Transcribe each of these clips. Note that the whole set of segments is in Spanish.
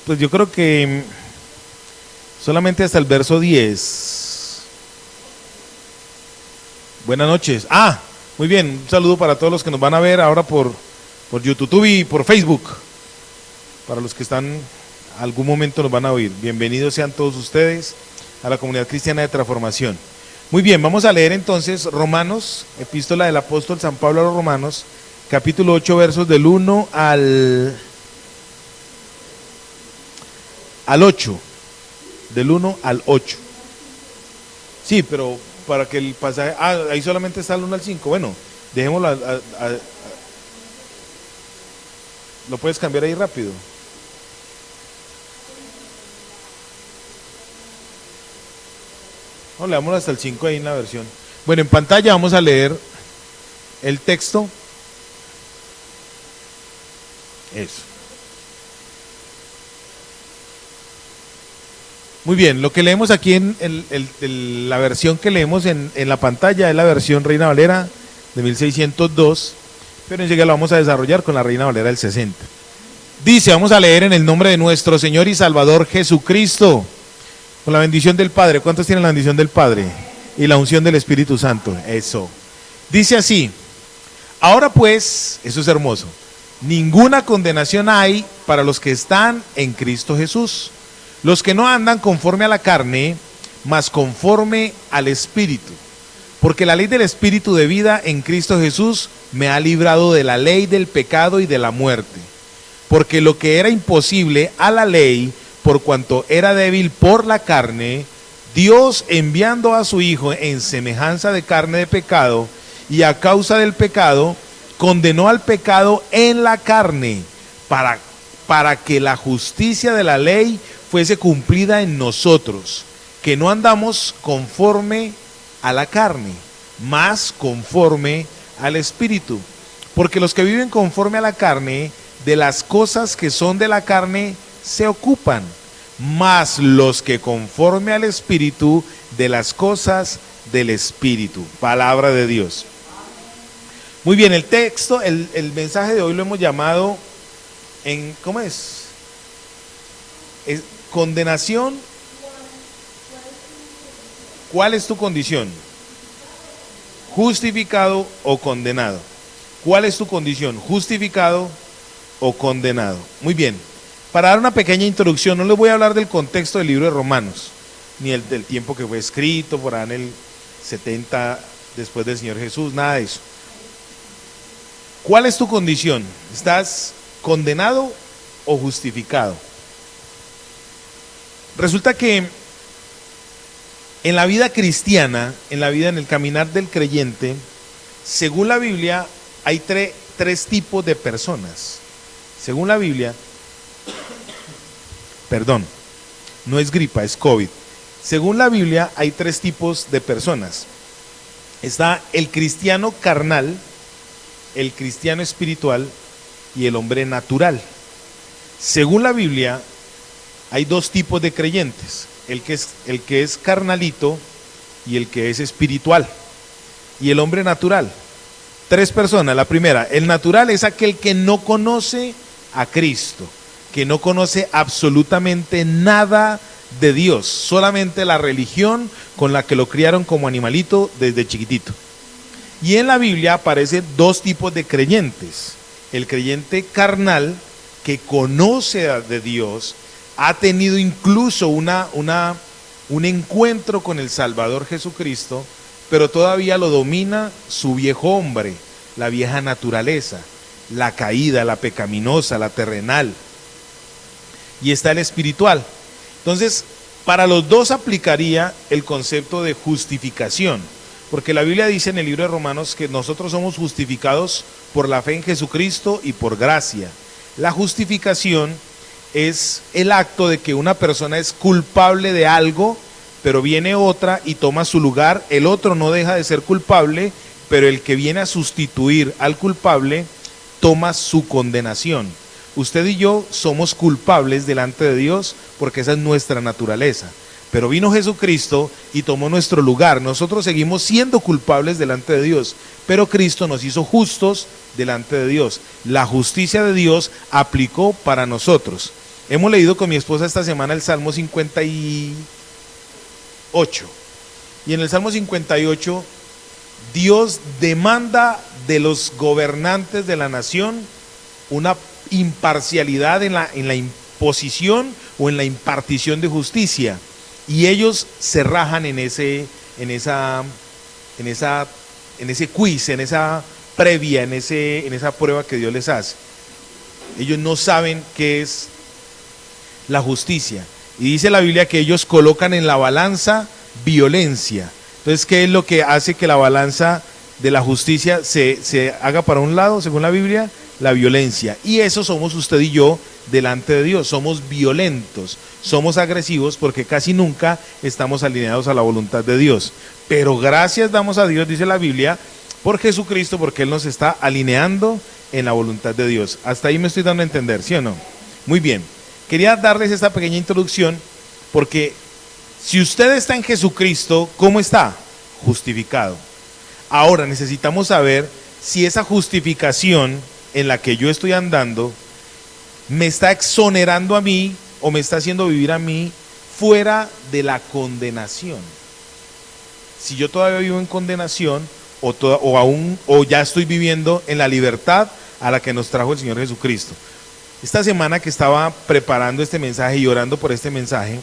pues yo creo que solamente hasta el verso 10. Buenas noches. Muy bien, un saludo para todos los que nos van a ver ahora por YouTube y por Facebook. Para los que están, algún momento nos van a oír. Bienvenidos sean todos ustedes a la comunidad cristiana de transformación. Muy bien, vamos a leer entonces Romanos, epístola del apóstol San Pablo a los Romanos, capítulo 8, versos del 1 al 8. Del 1 al 8. Sí, pero para que el pasaje... ahí solamente está el 1 al 5. Bueno, dejémoslo ¿lo puedes cambiar ahí rápido? No, leámoslo hasta el 5 ahí en la versión. Bueno, en pantalla vamos a leer el texto. Eso. Muy bien, lo que leemos aquí en la versión que leemos en la pantalla es la versión Reina Valera de 1602, pero enseguida la vamos a desarrollar con la Reina Valera del 60. Dice, vamos a leer en el nombre de nuestro Señor y Salvador Jesucristo, con la bendición del Padre. ¿Cuántos tienen la bendición del Padre? Y la unción del Espíritu Santo. Eso. Dice así, ahora pues, eso es hermoso, ninguna condenación hay para los que están en Cristo Jesús. Los que no andan conforme a la carne, mas conforme al Espíritu. Porque la ley del Espíritu de vida en Cristo Jesús me ha librado de la ley del pecado y de la muerte. Porque lo que era imposible a la ley, por cuanto era débil por la carne, Dios enviando a su Hijo en semejanza de carne de pecado, y a causa del pecado, condenó al pecado en la carne, para que la justicia de la ley fuese cumplida en nosotros, que no andamos conforme a la carne, mas conforme al Espíritu. Porque los que viven conforme a la carne, de las cosas que son de la carne se ocupan, mas los que conforme al Espíritu, de las cosas del Espíritu. Palabra de Dios. Muy bien, el texto, el mensaje de hoy lo hemos llamado ¿cómo es? Condenación. ¿Cuál es tu condición? Justificado o condenado. ¿Cuál es tu condición? Justificado o condenado. Muy bien. Para dar una pequeña introducción, no les voy a hablar del contexto del libro de Romanos, ni del tiempo que fue escrito, por ahí en el 70 después del Señor Jesús, nada de eso. ¿Cuál es tu condición? ¿Estás condenado o justificado? Resulta que en la vida cristiana, en el caminar del creyente, según la Biblia, hay tres tipos de personas. Según la Biblia, perdón, no es gripa, es COVID. Según la Biblia, hay tres tipos de personas. Está el cristiano carnal, el cristiano espiritual y el hombre natural. Según la Biblia, hay dos tipos de creyentes, el que es carnalito y el que es espiritual, y el hombre natural. Tres personas. La primera, el natural es aquel que no conoce a Cristo, que no conoce absolutamente nada de Dios, solamente la religión con la que lo criaron como animalito desde chiquitito. Y en la Biblia aparecen dos tipos de creyentes: el creyente carnal, que conoce de Dios, ha tenido incluso un encuentro con el Salvador Jesucristo, pero todavía lo domina su viejo hombre, la vieja naturaleza, la caída, la pecaminosa, la terrenal. Y está el espiritual. Entonces, para los dos aplicaría el concepto de justificación, porque la Biblia dice en el libro de Romanos que nosotros somos justificados por la fe en Jesucristo y por gracia. La justificación es el acto de que una persona es culpable de algo, pero viene otra y toma su lugar. El otro no deja de ser culpable, pero el que viene a sustituir al culpable toma su condenación. Usted y yo somos culpables delante de Dios porque esa es nuestra naturaleza. Pero vino Jesucristo y tomó nuestro lugar. Nosotros seguimos siendo culpables delante de Dios, pero Cristo nos hizo justos delante de Dios. La justicia de Dios aplicó para nosotros. Hemos leído con mi esposa esta semana el Salmo 58. Y en el Salmo 58, Dios demanda de los gobernantes de la nación una imparcialidad en la imposición o en la impartición de justicia. Y ellos se rajan en ese quiz, en esa previa, en esa prueba que Dios les hace. Ellos no saben qué es la justicia. Y dice la Biblia que ellos colocan en la balanza violencia. Entonces, ¿qué es lo que hace que la balanza de la justicia se haga para un lado, según la Biblia? La violencia. Y eso somos usted y yo delante de Dios. Somos violentos, somos agresivos porque casi nunca estamos alineados a la voluntad de Dios. Pero gracias damos a Dios, dice la Biblia, por Jesucristo, porque Él nos está alineando en la voluntad de Dios. Hasta ahí me estoy dando a entender, ¿sí o no? Muy bien. Quería darles esta pequeña introducción porque si usted está en Jesucristo, ¿cómo está? Justificado. Ahora necesitamos saber si esa justificación en la que yo estoy andando me está exonerando a mí o me está haciendo vivir a mí fuera de la condenación. Si yo todavía vivo en condenación o ya estoy viviendo en la libertad a la que nos trajo el Señor Jesucristo. Esta semana que estaba preparando este mensaje y orando por este mensaje,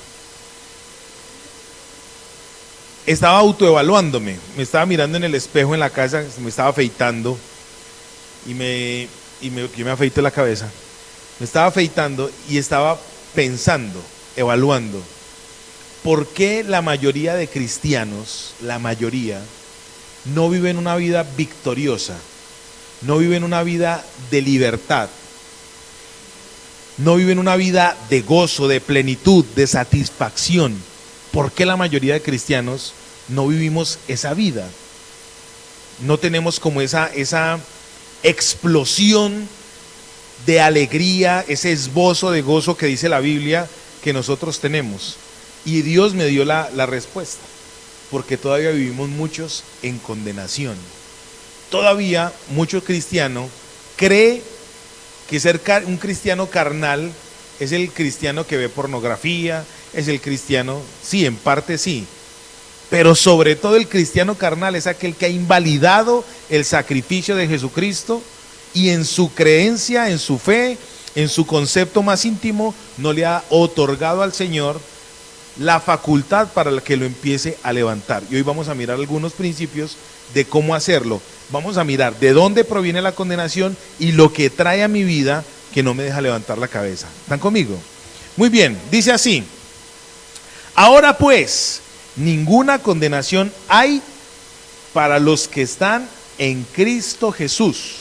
estaba autoevaluándome, me estaba mirando en el espejo en la casa, me estaba afeitando yo me afeito la cabeza, me estaba afeitando y estaba pensando, evaluando, ¿por qué la mayoría de cristianos, la mayoría, no viven una vida victoriosa, no viven una vida de libertad, no viven una vida de gozo, de plenitud, de satisfacción? ¿Por qué la mayoría de cristianos no vivimos esa vida? No tenemos como esa explosión de alegría, ese esbozo de gozo que dice la Biblia que nosotros tenemos. Y Dios me dio la respuesta, porque todavía vivimos muchos en condenación. Todavía mucho cristiano cree que ser un cristiano carnal es el cristiano que ve pornografía, es el cristiano, sí, en parte sí, pero sobre todo el cristiano carnal es aquel que ha invalidado el sacrificio de Jesucristo y en su creencia, en su fe, en su concepto más íntimo, no le ha otorgado al Señor la facultad para que lo empiece a levantar. Y hoy vamos a mirar algunos principios de cómo hacerlo. Vamos a mirar de dónde proviene la condenación y lo que trae a mi vida que no me deja levantar la cabeza. ¿Están conmigo? Muy bien, dice así: ahora pues, ninguna condenación hay para los que están en Cristo Jesús.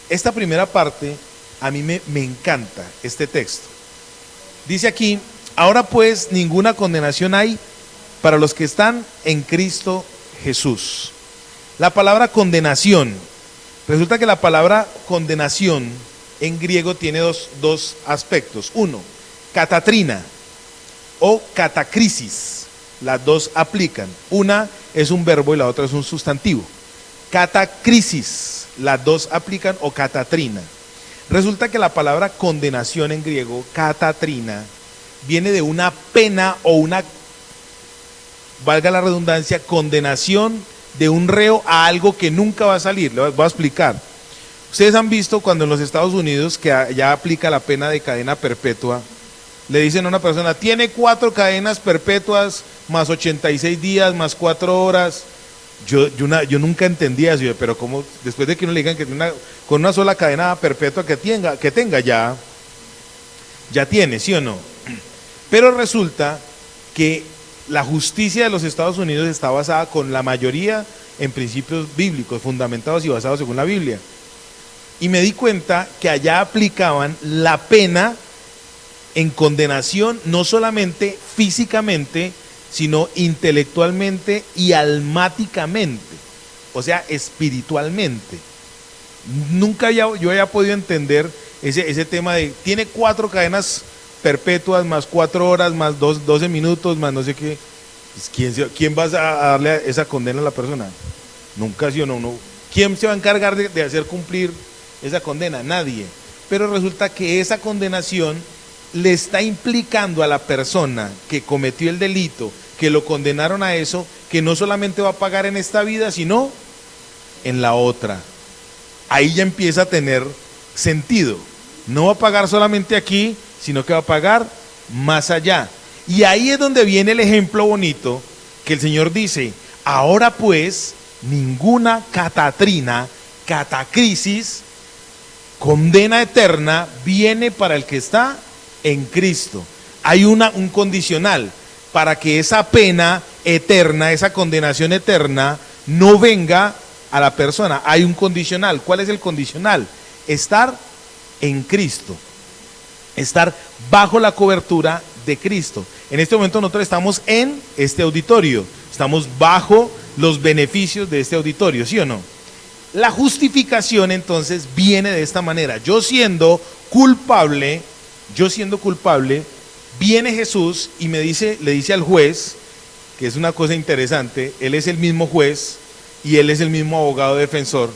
Esta primera parte a mí me encanta, este texto. Dice aquí: ahora pues, ninguna condenación hay para los que están en Cristo Jesús. La palabra condenación, resulta que la palabra condenación en griego tiene dos aspectos. Uno, catatrina o catacrisis. Las dos aplican. Una es un verbo y la otra es un sustantivo. Catacrisis, las dos aplican, o catatrina. Resulta que la palabra condenación en griego, catatrina, viene de una pena o una, valga la redundancia, condenación de un reo a algo que nunca va a salir. Les voy a explicar. Ustedes han visto cuando en los Estados Unidos, que ya aplica la pena de cadena perpetua, le dicen a una persona: tiene 4 cadenas perpetuas, más 86 días, más 4 horas. Yo nunca entendía eso, pero como después de que uno le digan que con una sola cadena perpetua que tenga ya tiene, ¿sí o no? Pero resulta que la justicia de los Estados Unidos está basada con la mayoría en principios bíblicos, fundamentados y basados según la Biblia. Y me di cuenta que allá aplicaban la pena en condenación no solamente físicamente, sino intelectualmente y almáticamente, o sea, espiritualmente. Nunca yo había podido entender ese tema de tiene 4 cadenas perpetuas, más 4 horas, más 12 minutos, más no sé qué. ¿Quién va a darle esa condena a la persona? Nunca, sí o no. ¿Quién se va a encargar de hacer cumplir esa condena? Nadie. Pero resulta que esa condenación le está implicando a la persona que cometió el delito, que lo condenaron a eso, que no solamente va a pagar en esta vida, sino en la otra. Ahí ya empieza a tener sentido. No va a pagar solamente aquí, sino que va a pagar más allá. Y ahí es donde viene el ejemplo bonito que el Señor dice: ahora pues, ninguna catatrina, catacrisis, condena eterna viene para el que está en Cristo. Hay un condicional para que esa pena eterna, esa condenación eterna, no venga a la persona. Hay un condicional. ¿Cuál es el condicional? Estar en Cristo, estar bajo la cobertura de Cristo. En este momento nosotros estamos en este auditorio, estamos bajo los beneficios de este auditorio, ¿sí o no? La justificación entonces viene de esta manera. Yo siendo culpable, viene Jesús y le dice al juez, que es una cosa interesante, él es el mismo juez y él es el mismo abogado defensor.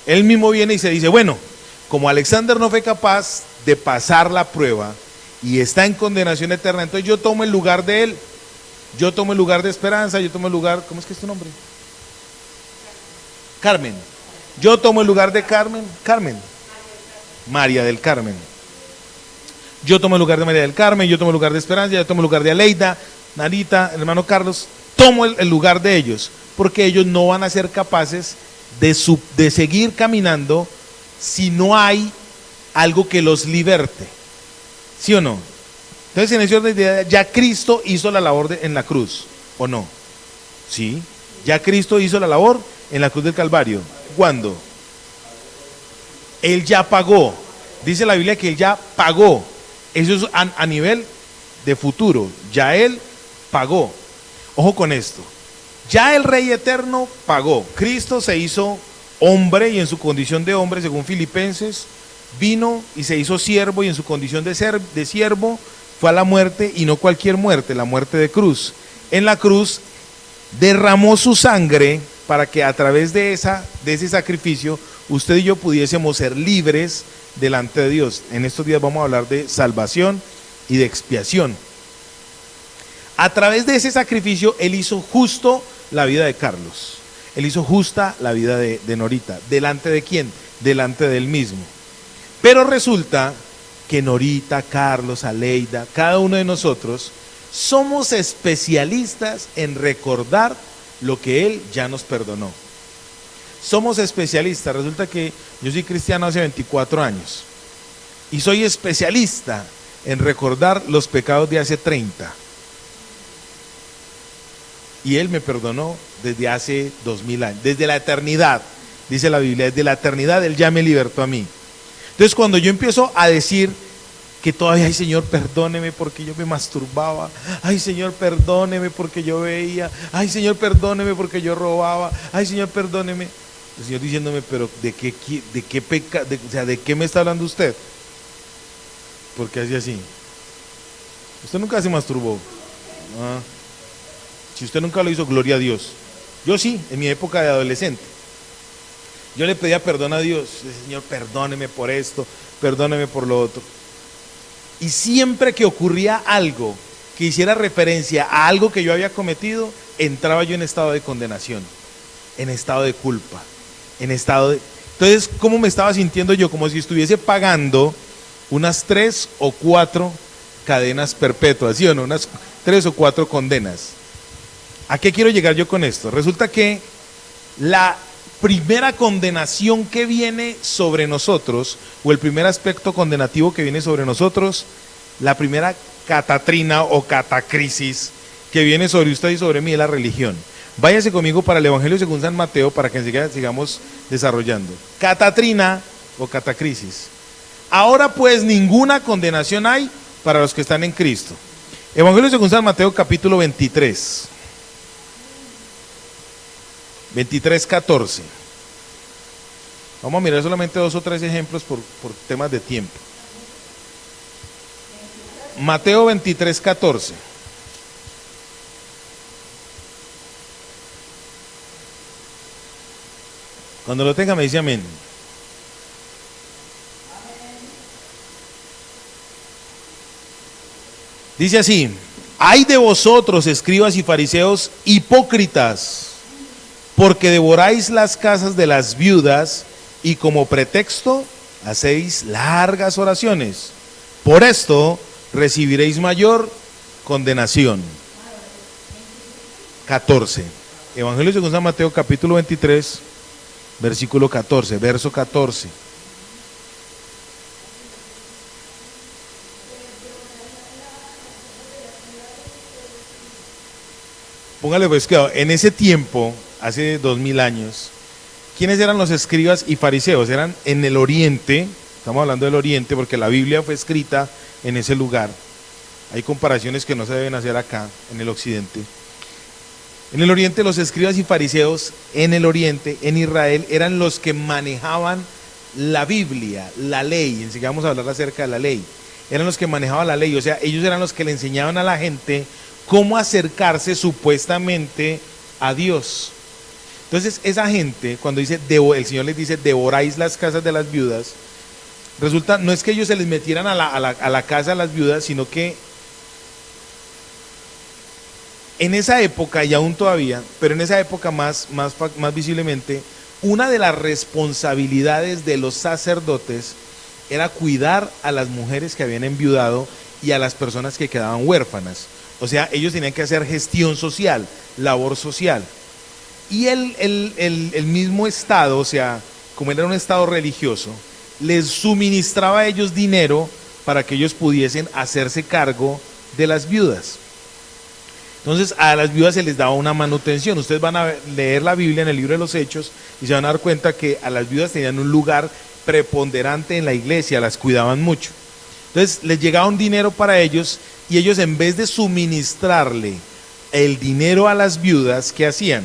Él mismo viene y se dice: bueno, como Alexander no fue capaz de pasar la prueba y está en condenación eterna, entonces yo tomo el lugar de él, yo tomo el lugar de Esperanza, yo tomo el lugar, ¿cómo es que es tu nombre? Carmen. Yo tomo el lugar de Carmen, María del Carmen. Yo tomo el lugar de María del Carmen, yo tomo el lugar de Esperanza, yo tomo el lugar de Aleida, Narita, el hermano Carlos, tomo el lugar de ellos, porque ellos no van a ser capaces de seguir caminando si no hay algo que los liberte, ¿sí o no? Entonces, en ese orden de idea, ya Cristo hizo la labor en la cruz, ¿o no? Sí, ya Cristo hizo la labor en la cruz del Calvario. ¿Cuándo? Él ya pagó. Dice la Biblia que Él ya pagó. Eso es a nivel de futuro. Ya Él pagó. Ojo con esto. Ya el Rey Eterno pagó. Cristo se hizo hombre y en su condición de hombre, según Filipenses, vino y se hizo siervo y en su condición de siervo fue a la muerte, y no cualquier muerte, la muerte de cruz. En la cruz derramó su sangre para que a través de ese sacrificio usted y yo pudiésemos ser libres delante de Dios. En estos días vamos a hablar de salvación y de expiación. A través de ese sacrificio Él hizo justo la vida de Carlos, Él hizo justa la vida de Norita. ¿Delante de quién? Delante de Él mismo. Pero resulta que Norita, Carlos, Aleida, cada uno de nosotros somos especialistas en recordar lo que Él ya nos perdonó. Somos especialistas. Resulta que yo soy cristiano hace 24 años y soy especialista en recordar los pecados de hace 30. Y Él me perdonó desde hace 2000 años, desde la eternidad, dice la Biblia, desde la eternidad Él ya me libertó a mí. Entonces, cuando yo empiezo a decir que todavía: ay, Señor, perdóneme porque yo me masturbaba, ay, Señor, perdóneme porque yo veía, ay, Señor, perdóneme porque yo robaba, ay, Señor, perdóneme. El Señor diciéndome: pero ¿de qué me está hablando usted? ¿Por qué hace así? Usted nunca se masturbó. Si usted nunca lo hizo, gloria a Dios. Yo sí, en mi época de adolescente. Yo le pedía perdón a Dios: Señor, perdóneme por esto, perdóneme por lo otro. Y siempre que ocurría algo que hiciera referencia a algo que yo había cometido, entraba yo en estado de condenación, en estado de culpa, en estado de... Entonces, ¿cómo me estaba sintiendo yo? Como si estuviese pagando unas 3 o 4 cadenas perpetuas, ¿sí o no? Unas 3 o 4 condenas. ¿A qué quiero llegar yo con esto? Resulta que la primera condenación que viene sobre nosotros, o el primer aspecto condenativo que viene sobre nosotros, la primera catatrina o catacrisis que viene sobre usted y sobre mí, es la religión. Váyase conmigo para el Evangelio según San Mateo para que enseguida sigamos desarrollando. Catatrina o catacrisis. Ahora pues ninguna condenación hay para los que están en Cristo. Evangelio según San Mateo capítulo 23. 23:14. Vamos a mirar solamente 2 o 3 ejemplos por temas de tiempo. Mateo 23:14. Cuando lo tenga me dice amén. Dice así: ay de vosotros, escribas y fariseos hipócritas, porque devoráis las casas de las viudas y como pretexto hacéis largas oraciones. Por esto recibiréis mayor condenación. 14. Evangelio según San Mateo, capítulo 23, versículo 14, verso 14. Póngale pues cuidado, en ese tiempo, hace 2000 años, ¿quiénes eran los escribas y fariseos? Eran en el oriente, estamos hablando del oriente porque la Biblia fue escrita en ese lugar. Hay comparaciones que no se deben hacer acá, en el occidente. En el oriente los escribas y fariseos, en el oriente, en Israel, eran los que manejaban la Biblia, la ley. Enseguida vamos a hablar acerca de la ley. Eran los que manejaban la ley, o sea, ellos eran los que le enseñaban a la gente cómo acercarse supuestamente a Dios. Entonces esa gente, cuando dice, el Señor les dice, devoráis las casas de las viudas, resulta, no es que ellos se les metieran a la casa de las viudas, sino que en esa época, y aún todavía, pero en esa época más visiblemente, una de las responsabilidades de los sacerdotes era cuidar a las mujeres que habían enviudado y a las personas que quedaban huérfanas. O sea, ellos tenían que hacer gestión social, labor social. Y el mismo Estado, o sea, como era un Estado religioso, les suministraba a ellos dinero para que ellos pudiesen hacerse cargo de las viudas. Entonces a las viudas se les daba una manutención. Ustedes van a leer la Biblia en el libro de los Hechos y se van a dar cuenta que a las viudas tenían un lugar preponderante en la iglesia, las cuidaban mucho. Entonces les llegaba un dinero para ellos y ellos, en vez de suministrarle el dinero a las viudas, ¿qué hacían?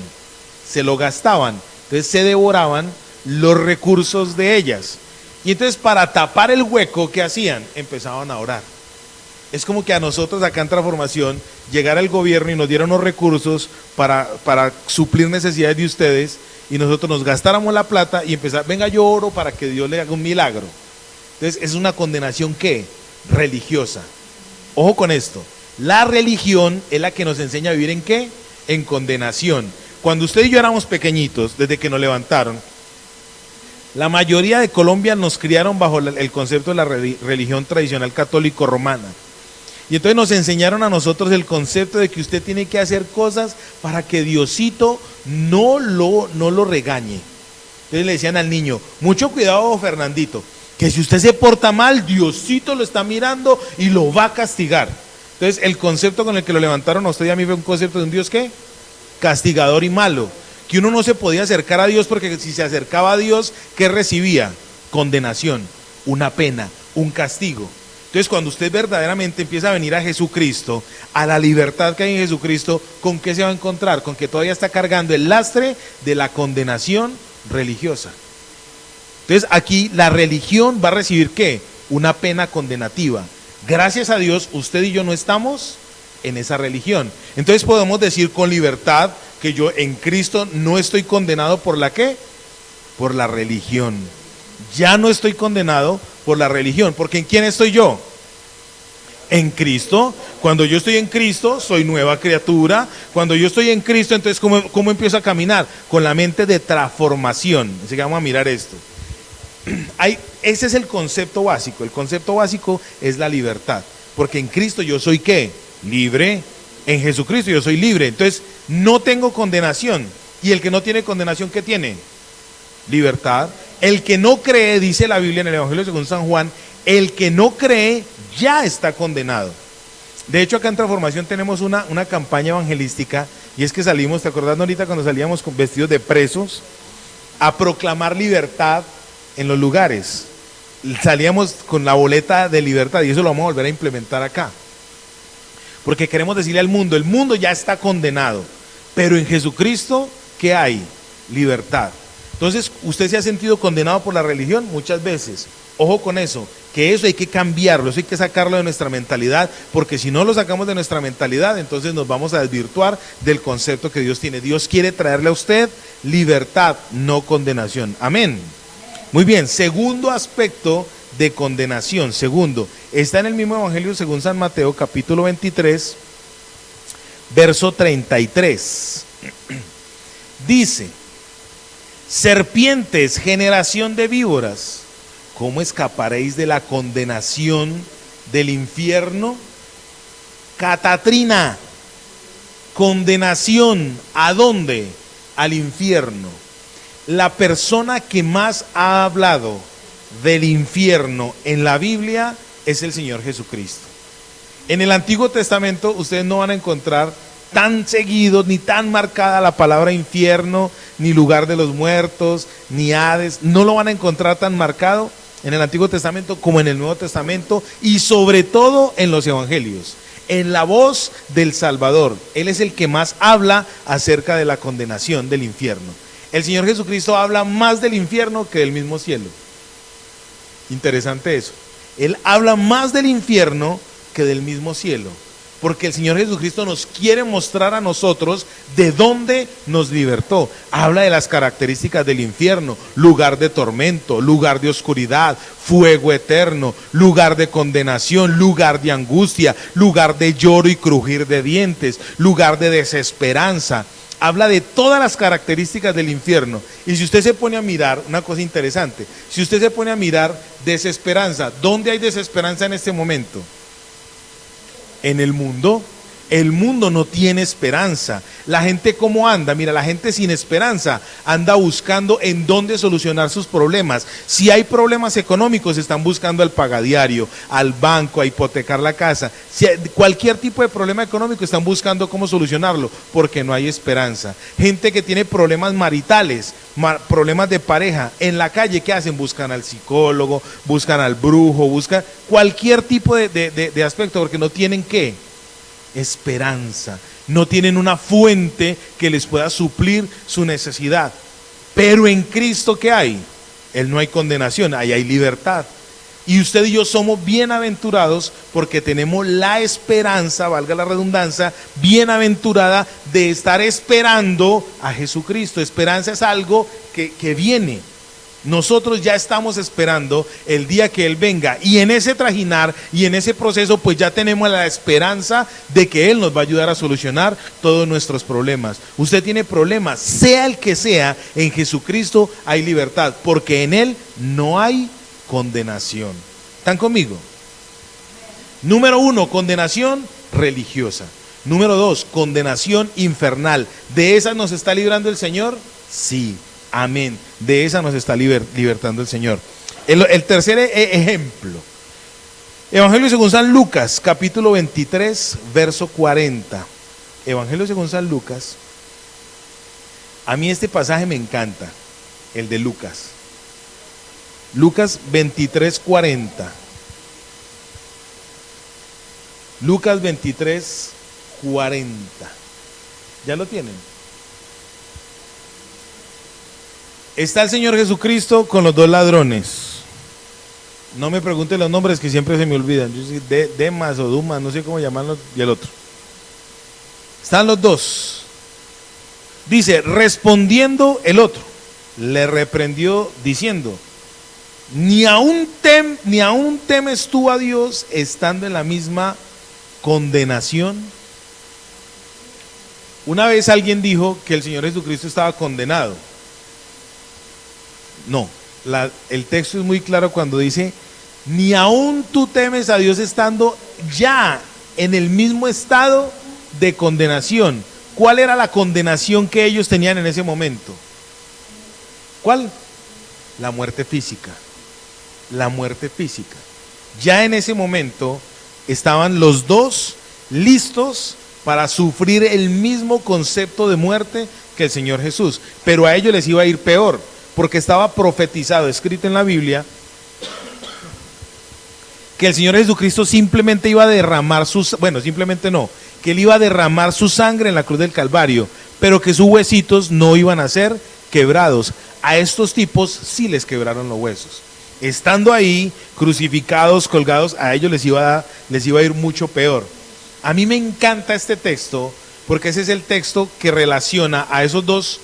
Se lo gastaban. Entonces se devoraban los recursos de ellas. Y entonces, para tapar el hueco, ¿qué hacían? Empezaban a orar. Es como que a nosotros acá en Transformación llegara el gobierno y nos diera unos recursos para suplir necesidades de ustedes, y nosotros nos gastáramos la plata y empezar, venga, yo oro para que Dios le haga un milagro. Entonces es una condenación, ¿qué? Religiosa. Ojo con esto, la religión es la que nos enseña a vivir ¿en qué? En condenación. Cuando usted y yo éramos pequeñitos, desde que nos levantaron, la mayoría de Colombia nos criaron bajo el concepto de la religión tradicional católico romana. Y entonces nos enseñaron a nosotros el concepto de que usted tiene que hacer cosas para que Diosito no lo regañe. Entonces le decían al niño, mucho cuidado, Fernandito, que si usted se porta mal, Diosito lo está mirando y lo va a castigar. Entonces el concepto con el que lo levantaron a usted y a mí fue un concepto de un Dios ¿qué? Castigador y malo. Que uno no se podía acercar a Dios porque si se acercaba a Dios, ¿qué recibía? Condenación, una pena, un castigo. Entonces cuando usted verdaderamente empieza a venir a Jesucristo, a la libertad que hay en Jesucristo, ¿con qué se va a encontrar? Con que todavía está cargando el lastre de la condenación religiosa. Entonces aquí la religión va a recibir ¿qué? Una pena condenativa. Gracias a Dios usted y yo no estamos en esa religión. Entonces podemos decir con libertad que yo en Cristo no estoy condenado por la ¿qué? Por la religión. Ya no estoy condenado por la religión, porque ¿en quién estoy yo? En Cristo. Cuando yo estoy en Cristo, soy nueva criatura. Cuando yo estoy en Cristo, entonces ¿cómo empiezo a caminar? Con la mente de transformación. Así que vamos a mirar esto. Ese es el concepto básico. El concepto básico es la libertad, porque en Cristo yo soy ¿qué? Libre. En Jesucristo yo soy libre. Entonces no tengo condenación. Y el que no tiene condenación, ¿qué tiene? Libertad. El que no cree, dice la Biblia en el Evangelio según San Juan, el que no cree ya está condenado. De hecho, acá en Transformación tenemos una campaña evangelística, y es que salimos, ¿te acordás ahorita cuando salíamos con vestidos de presos a proclamar libertad en los lugares? Salíamos con la boleta de libertad, y eso lo vamos a volver a implementar acá. Porque queremos decirle al mundo, el mundo ya está condenado, pero en Jesucristo, ¿qué hay? Libertad. Entonces, ¿usted se ha sentido condenado por la religión? Muchas veces. Ojo con eso, que eso hay que cambiarlo, eso hay que sacarlo de nuestra mentalidad, porque si no lo sacamos de nuestra mentalidad, entonces nos vamos a desvirtuar del concepto que Dios tiene. Dios quiere traerle a usted libertad, no condenación. Amén. Muy bien, segundo aspecto de condenación. Segundo, está en el mismo Evangelio según San Mateo, capítulo 23, verso 33. Dice: serpientes, generación de víboras, ¿cómo escaparéis de la condenación del infierno? Catatrina, condenación, ¿a dónde? Al infierno. La persona que más ha hablado del infierno en la Biblia es el Señor Jesucristo. En el Antiguo Testamento ustedes no van a encontrar tan seguido ni tan marcada la palabra infierno, ni lugar de los muertos, ni Hades. No lo van a encontrar tan marcado en el Antiguo Testamento como en el Nuevo Testamento, y sobre todo en los Evangelios, en la voz del Salvador. Él es el que más habla acerca de la condenación del infierno. El Señor Jesucristo habla más del infierno que del mismo cielo. Interesante eso. Él habla más del infierno que del mismo cielo, porque el Señor Jesucristo nos quiere mostrar a nosotros de dónde nos libertó. Habla de las características del infierno: lugar de tormento, lugar de oscuridad, fuego eterno, lugar de condenación, lugar de angustia, lugar de lloro y crujir de dientes, lugar de desesperanza. Habla de todas las características del infierno. Y si usted se pone a mirar, una cosa interesante, si usted se pone a mirar desesperanza, ¿dónde hay desesperanza en este momento? En el mundo. El mundo no tiene esperanza. La gente, ¿cómo anda? Mira, la gente sin esperanza anda buscando en dónde solucionar sus problemas. Si hay problemas económicos, están buscando al pagadiario, al banco, a hipotecar la casa. Si hay cualquier tipo de problema económico, están buscando cómo solucionarlo, porque no hay esperanza. Gente que tiene problemas maritales, problemas de pareja, en la calle, ¿qué hacen? Buscan al psicólogo, buscan al brujo, buscan cualquier tipo de aspecto, porque no tienen ¿qué? Esperanza. No tienen una fuente que les pueda suplir su necesidad. Pero en Cristo, ¿qué hay? Él no hay condenación, ahí hay libertad. Y usted y yo somos bienaventurados porque tenemos la esperanza, valga la redundancia, bienaventurada de estar esperando a Jesucristo. Esperanza es algo que viene. Nosotros ya estamos esperando el día que Él venga, y en ese trajinar y en ese proceso pues ya tenemos la esperanza de que Él nos va a ayudar a solucionar todos nuestros problemas. Usted tiene problemas, sea el que sea, en Jesucristo hay libertad, porque en Él no hay condenación. ¿Están conmigo? Número 1, condenación religiosa. Número 2, condenación infernal. ¿De esa nos está librando el Señor? Sí. Amén. De esa nos está libertando el Señor. El tercer ejemplo, Evangelio según San Lucas, capítulo 23, verso 40. Evangelio según San Lucas. A mí este pasaje me encanta, el de Lucas. Lucas 23, 40. Lucas 23, 40. ¿Ya lo tienen? Está el Señor Jesucristo con los dos ladrones. No me pregunte los nombres, que siempre se me olvidan. Yo soy Demas o Dumas, no sé cómo llamarlos, y el otro. Están los dos. Dice: respondiendo el otro, le reprendió diciendo: ni aún temes tú a Dios, estando en la misma condenación. Una vez alguien dijo que el Señor Jesucristo estaba condenado. No, el texto es muy claro cuando dice: ni aún tú temes a Dios estando ya en el mismo estado de condenación. ¿Cuál era la condenación que ellos tenían en ese momento? ¿Cuál? La muerte física. La muerte física. Ya en ese momento estaban los dos listos para sufrir el mismo concepto de muerte que el Señor Jesús, pero a ellos les iba a ir peor, porque estaba profetizado, escrito en la Biblia, que el Señor Jesucristo simplemente iba a derramar simplemente no, que Él iba a derramar su sangre en la cruz del Calvario, pero que sus huesitos no iban a ser quebrados. A estos tipos sí les quebraron los huesos. Estando ahí, crucificados, colgados, a ellos les iba a ir mucho peor. A mí me encanta este texto, porque ese es el texto que relaciona a esos dos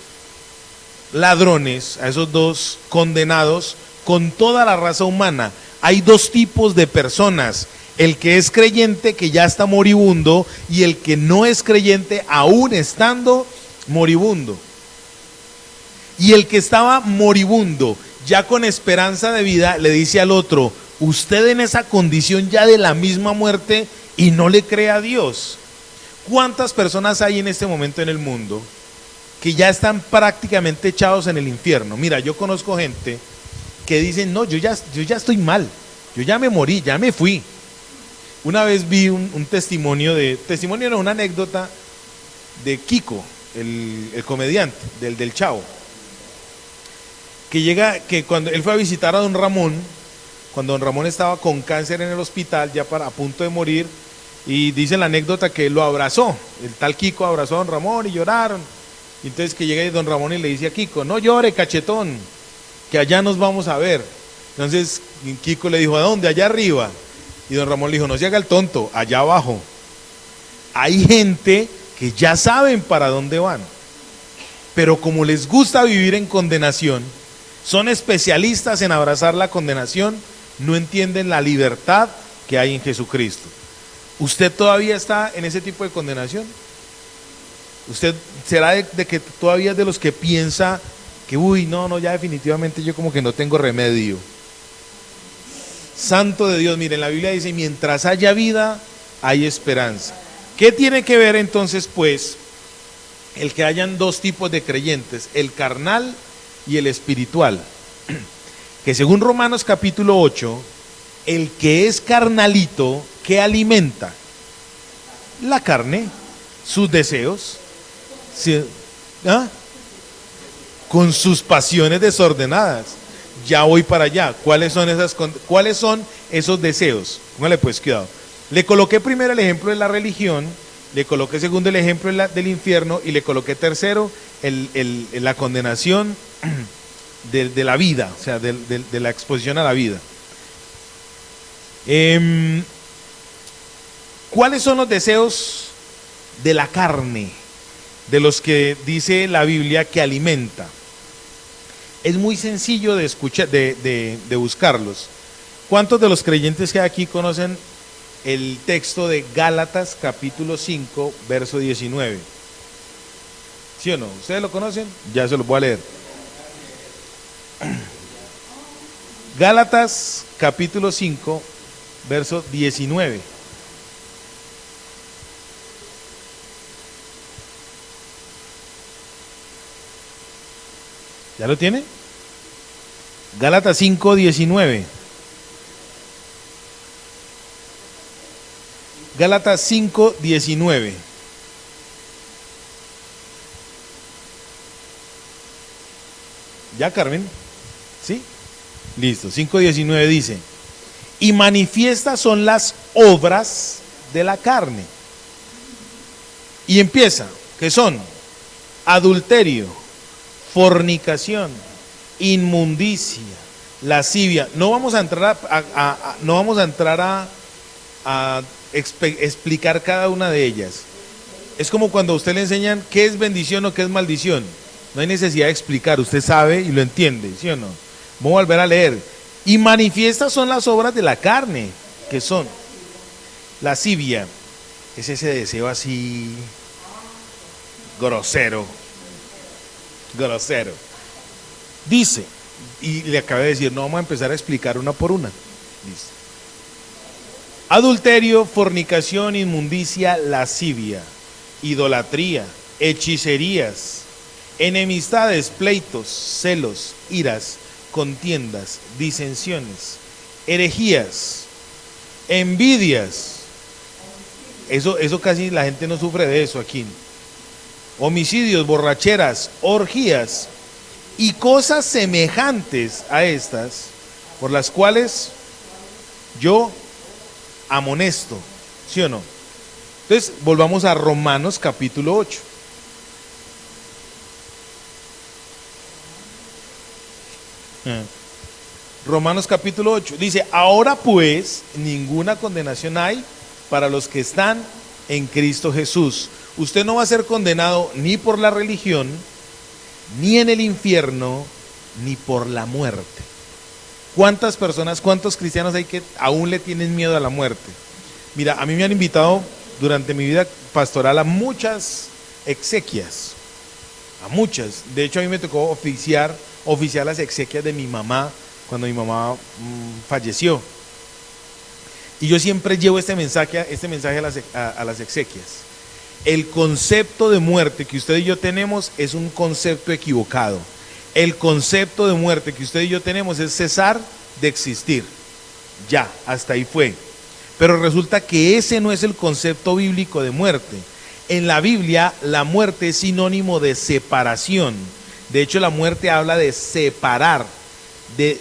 ladrones, a esos dos condenados, con toda la raza humana. hay dos tipos de personas: el que es creyente, que ya está moribundo, y el que no es creyente aún estando moribundo. Y el que estaba moribundo, ya con esperanza de vida, le dice al otro: usted en esa condición ya de la misma muerte y no le cree a Dios. ¿Cuántas personas hay en este momento en el mundo que ya están prácticamente echados en el infierno? Mira, yo conozco gente que dicen: no, yo ya estoy mal, yo ya me morí, ya me fui. Una vez vi un testimonio no, una anécdota de Kiko, el comediante del Chavo, que cuando él fue a visitar a don Ramón, cuando don Ramón estaba con cáncer en el hospital, ya a punto de morir, y dice la anécdota que lo abrazó, el tal Kiko abrazó a don Ramón y lloraron. Y entonces que llega don Ramón y le dice a Kiko: no llore, cachetón, que allá nos vamos a ver. Entonces Kiko le dijo: ¿a dónde? Allá arriba. Y don Ramón le dijo: no se haga el tonto, allá abajo. Hay gente que ya saben para dónde van, pero como les gusta vivir en condenación, son especialistas en abrazar la condenación, no entienden la libertad que hay en Jesucristo. ¿Usted todavía está en ese tipo de condenación? ¿Usted será de que todavía es de los que piensa que no, ya definitivamente yo como que no tengo remedio? Santo de Dios, miren, la Biblia dice: mientras haya vida, hay esperanza. ¿Qué tiene que ver entonces, pues, el que hayan dos tipos de creyentes, el carnal y el espiritual? Que según Romanos capítulo 8, el que es carnalito, ¿qué alimenta? La carne, sus deseos, con sus pasiones desordenadas. Ya voy para allá. ¿Cuáles son esos deseos? Póngale pues cuidado. Le coloqué primero el ejemplo de la religión, le coloqué segundo el ejemplo del infierno, y le coloqué tercero la condenación de la vida, o sea, de la exposición a la vida. ¿Cuáles son los deseos de la carne, de los que dice la Biblia que alimenta? Es muy sencillo de escuchar, de buscarlos. ¿Cuántos de los creyentes que hay aquí conocen el texto de Gálatas capítulo 5, verso 19? ¿Sí o no? ¿Ustedes lo conocen? Ya se los voy a leer. Gálatas capítulo 5, verso 19. ¿Ya lo tiene? Gálatas 5, 19. Gálatas 5, 19. ¿Ya, Carmen? ¿Sí? Listo. 5:19 dice: y manifiestas son las obras de la carne. Y empieza, que son adulterio, fornicación, inmundicia, lascivia. No vamos a entrar a explicar cada una de ellas. Es como cuando a usted le enseñan qué es bendición o qué es maldición. No hay necesidad de explicar, usted sabe y lo entiende, ¿sí o no? Vamos a volver a leer. Y manifiestas son las obras de la carne, que son lascivia, es ese deseo así grosero. Dice, y le acabé de decir, no vamos a empezar a explicar una por una. Listo. Adulterio, fornicación, inmundicia, lascivia, idolatría, hechicerías, enemistades, pleitos, celos, iras, contiendas, disensiones, herejías, envidias. Eso casi la gente no sufre de eso aquí. Homicidios, borracheras, orgías y cosas semejantes a estas, por las cuales yo amonesto, ¿sí o no? Entonces, volvamos a Romanos capítulo 8. Romanos capítulo 8 dice: ahora pues ninguna condenación hay para los que están en Cristo Jesús. Usted no va a ser condenado ni por la religión, ni en el infierno, ni por la muerte. ¿Cuántas personas, cuántos cristianos hay que aún le tienen miedo a la muerte? Mira, a mí me han invitado durante mi vida pastoral a muchas exequias, a muchas. De hecho, a mí me tocó oficiar las exequias de mi mamá cuando mi mamá falleció. Y yo siempre llevo este mensaje a las exequias. El concepto de muerte que usted y yo tenemos es un concepto equivocado. El concepto de muerte que usted y yo tenemos es cesar de existir. Ya, hasta ahí fue. Pero resulta que ese no es el concepto bíblico de muerte. En la Biblia, la muerte es sinónimo de separación. De hecho, la muerte habla de separar, de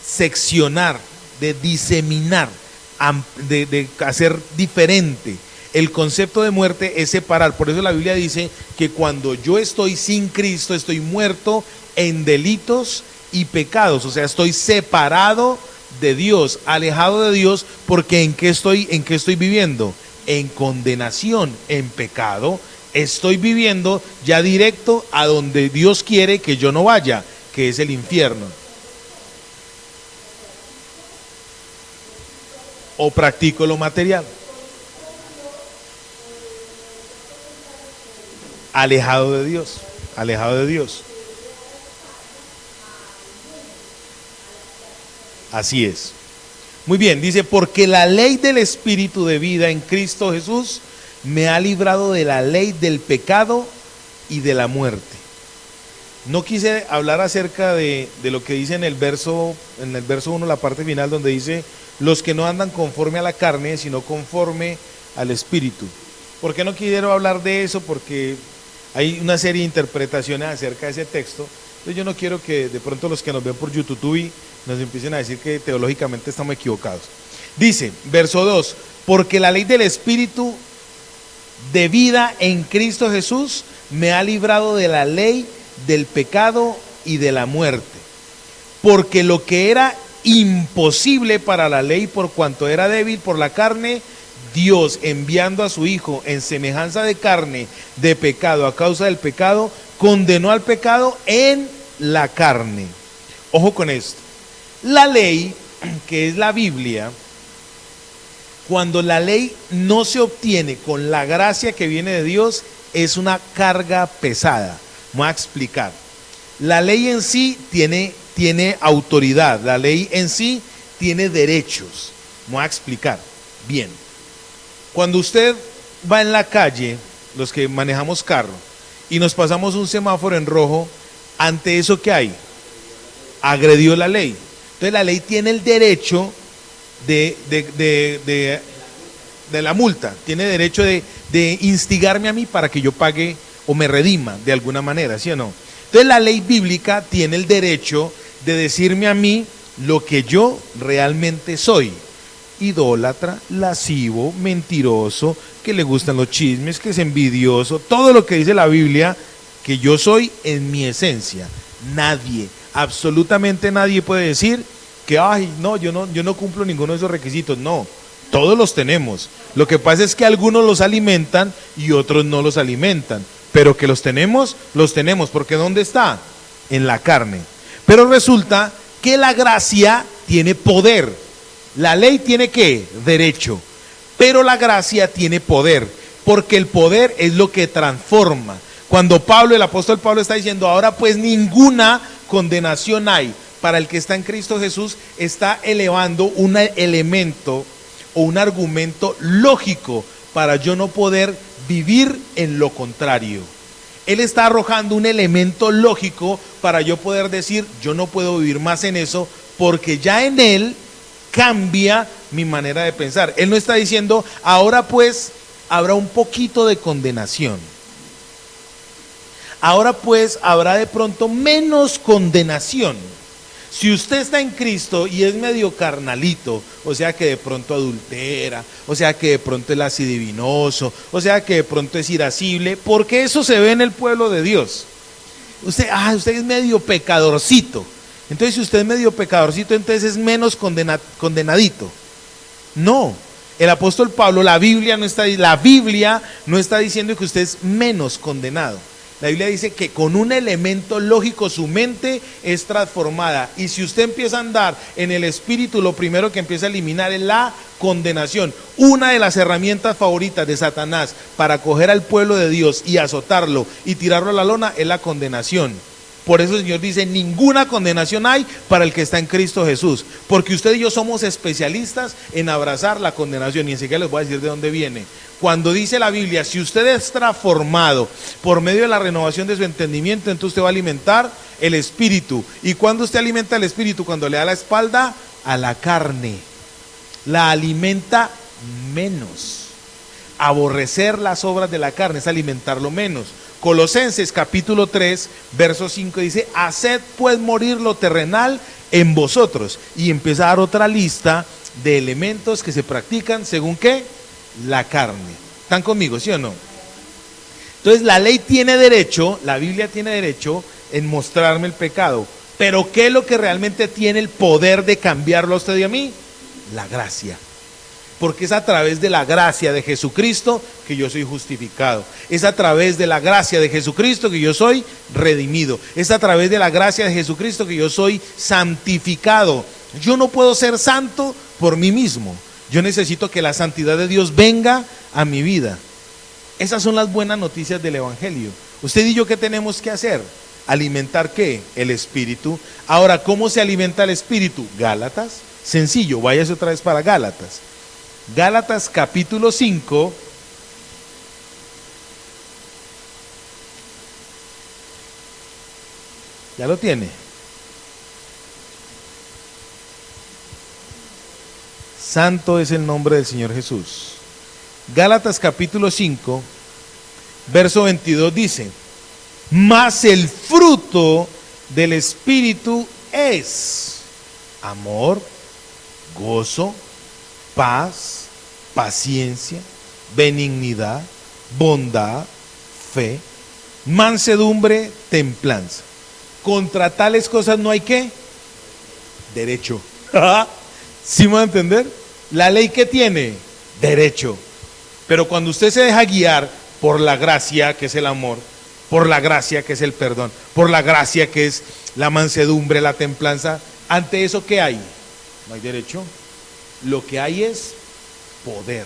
seccionar, de diseminar, de hacer diferente. El concepto de muerte es separar. Por eso la Biblia dice que cuando yo estoy sin Cristo, estoy muerto en delitos y pecados. O sea, estoy separado de Dios, alejado de Dios, porque ¿en qué estoy viviendo? En condenación, en pecado. Estoy viviendo ya directo a donde Dios quiere que yo no vaya, que es el infierno. O practico lo material. Alejado de Dios, alejado de Dios. Así es. Muy bien, dice, porque la ley del Espíritu de vida en Cristo Jesús me ha librado de la ley del pecado y de la muerte. No quise hablar acerca de lo que dice en el verso 1, la parte final, donde dice, los que no andan conforme a la carne, sino conforme al Espíritu. ¿Por qué no quiero hablar de eso? Porque hay una serie de interpretaciones acerca de ese texto. Entonces yo no quiero que de pronto los que nos ven por YouTube nos empiecen a decir que teológicamente estamos equivocados. Dice, verso 2, porque la ley del Espíritu de vida en Cristo Jesús me ha librado de la ley del pecado y de la muerte. Porque lo que era imposible para la ley por cuanto era débil por la carne, Dios, enviando a su Hijo en semejanza de carne, de pecado, a causa del pecado, condenó al pecado en la carne. Ojo con esto. La ley, que es la Biblia, cuando la ley no se obtiene con la gracia que viene de Dios, es una carga pesada. Voy a explicar. La ley en sí tiene autoridad, la ley en sí tiene derechos. Voy a explicar. Bien. Cuando usted va en la calle, los que manejamos carro, y nos pasamos un semáforo en rojo, ante eso ¿qué hay? Agredió la ley. Entonces la ley tiene el derecho de la multa, tiene derecho de instigarme a mí para que yo pague o me redima de alguna manera, ¿sí o no? Entonces la ley bíblica tiene el derecho de decirme a mí lo que yo realmente soy. Idólatra, lascivo, mentiroso, que le gustan los chismes, que es envidioso, todo lo que dice la Biblia que yo soy en mi esencia. Nadie, absolutamente nadie puede decir que ay, no, yo no cumplo ninguno de esos requisitos. No, todos los tenemos. Lo que pasa es que algunos los alimentan y otros no los alimentan, pero que los tenemos, porque ¿dónde está? En la carne. Pero resulta que la gracia tiene poder. La ley tiene ¿qué? Derecho, pero la gracia tiene poder, porque el poder es lo que transforma. Cuando el apóstol Pablo está diciendo, ahora pues ninguna condenación hay para el que está en Cristo Jesús, está elevando un elemento o un argumento lógico para yo no poder vivir en lo contrario. Él está arrojando un elemento lógico para yo poder decir, yo no puedo vivir más en eso, porque ya en él cambia mi manera de pensar. Él no está diciendo, ahora pues habrá un poquito de condenación. Ahora pues habrá de pronto menos condenación. Si usted está en Cristo y es medio carnalito, o sea que de pronto adultera, o sea que de pronto es lacidivinoso, o sea que de pronto es irascible, porque eso se ve en el pueblo de Dios. Usted es medio pecadorcito. Entonces si usted es medio pecadorcito, entonces es menos condenadito. No, el apóstol Pablo, la Biblia no está diciendo que usted es menos condenado. La Biblia dice que con un elemento lógico su mente es transformada. Y si usted empieza a andar en el Espíritu, lo primero que empieza a eliminar es la condenación. Una de las herramientas favoritas de Satanás para coger al pueblo de Dios y azotarlo y tirarlo a la lona es la condenación. Por eso el Señor dice, ninguna condenación hay para el que está en Cristo Jesús. Porque usted y yo somos especialistas en abrazar la condenación. Y enseguida les voy a decir de dónde viene. Cuando dice la Biblia, si usted es transformado por medio de la renovación de su entendimiento, entonces usted va a alimentar el Espíritu. ¿Y cuando usted alimenta el Espíritu? Cuando le da la espalda a la carne. La alimenta menos. Aborrecer las obras de la carne es alimentarlo menos. Colosenses capítulo 3, verso 5 dice, haced pues morir lo terrenal en vosotros. Y empieza a dar otra lista de elementos que se practican según ¿qué? La carne. ¿Están conmigo, sí o no? Entonces la ley tiene derecho, la Biblia tiene derecho en mostrarme el pecado. Pero ¿qué es lo que realmente tiene el poder de cambiarlo a usted y a mí? La gracia. Porque es a través de la gracia de Jesucristo que yo soy justificado. Es a través de la gracia de Jesucristo que yo soy redimido. Es a través de la gracia de Jesucristo que yo soy santificado. Yo no puedo ser santo por mí mismo. Yo necesito que la santidad de Dios venga a mi vida. Esas son las buenas noticias del Evangelio. Usted y yo, ¿qué tenemos que hacer? ¿Alimentar qué? El Espíritu. Ahora, ¿cómo se alimenta el Espíritu? Gálatas. Sencillo, váyase otra vez para Gálatas. Gálatas capítulo 5, ¿ya lo tiene? Santo es el nombre del Señor Jesús. Gálatas capítulo 5, verso 22 dice, mas el fruto del Espíritu es amor, gozo, paz, paciencia, benignidad, bondad, fe, mansedumbre, templanza. Contra tales cosas no hay ¿qué? Derecho. ¿Sí me va a entender? La ley que tiene derecho. Pero cuando usted se deja guiar por la gracia que es el amor, por la gracia que es el perdón, por la gracia que es la mansedumbre, la templanza, ante eso ¿qué hay? No hay derecho. Lo que hay es poder.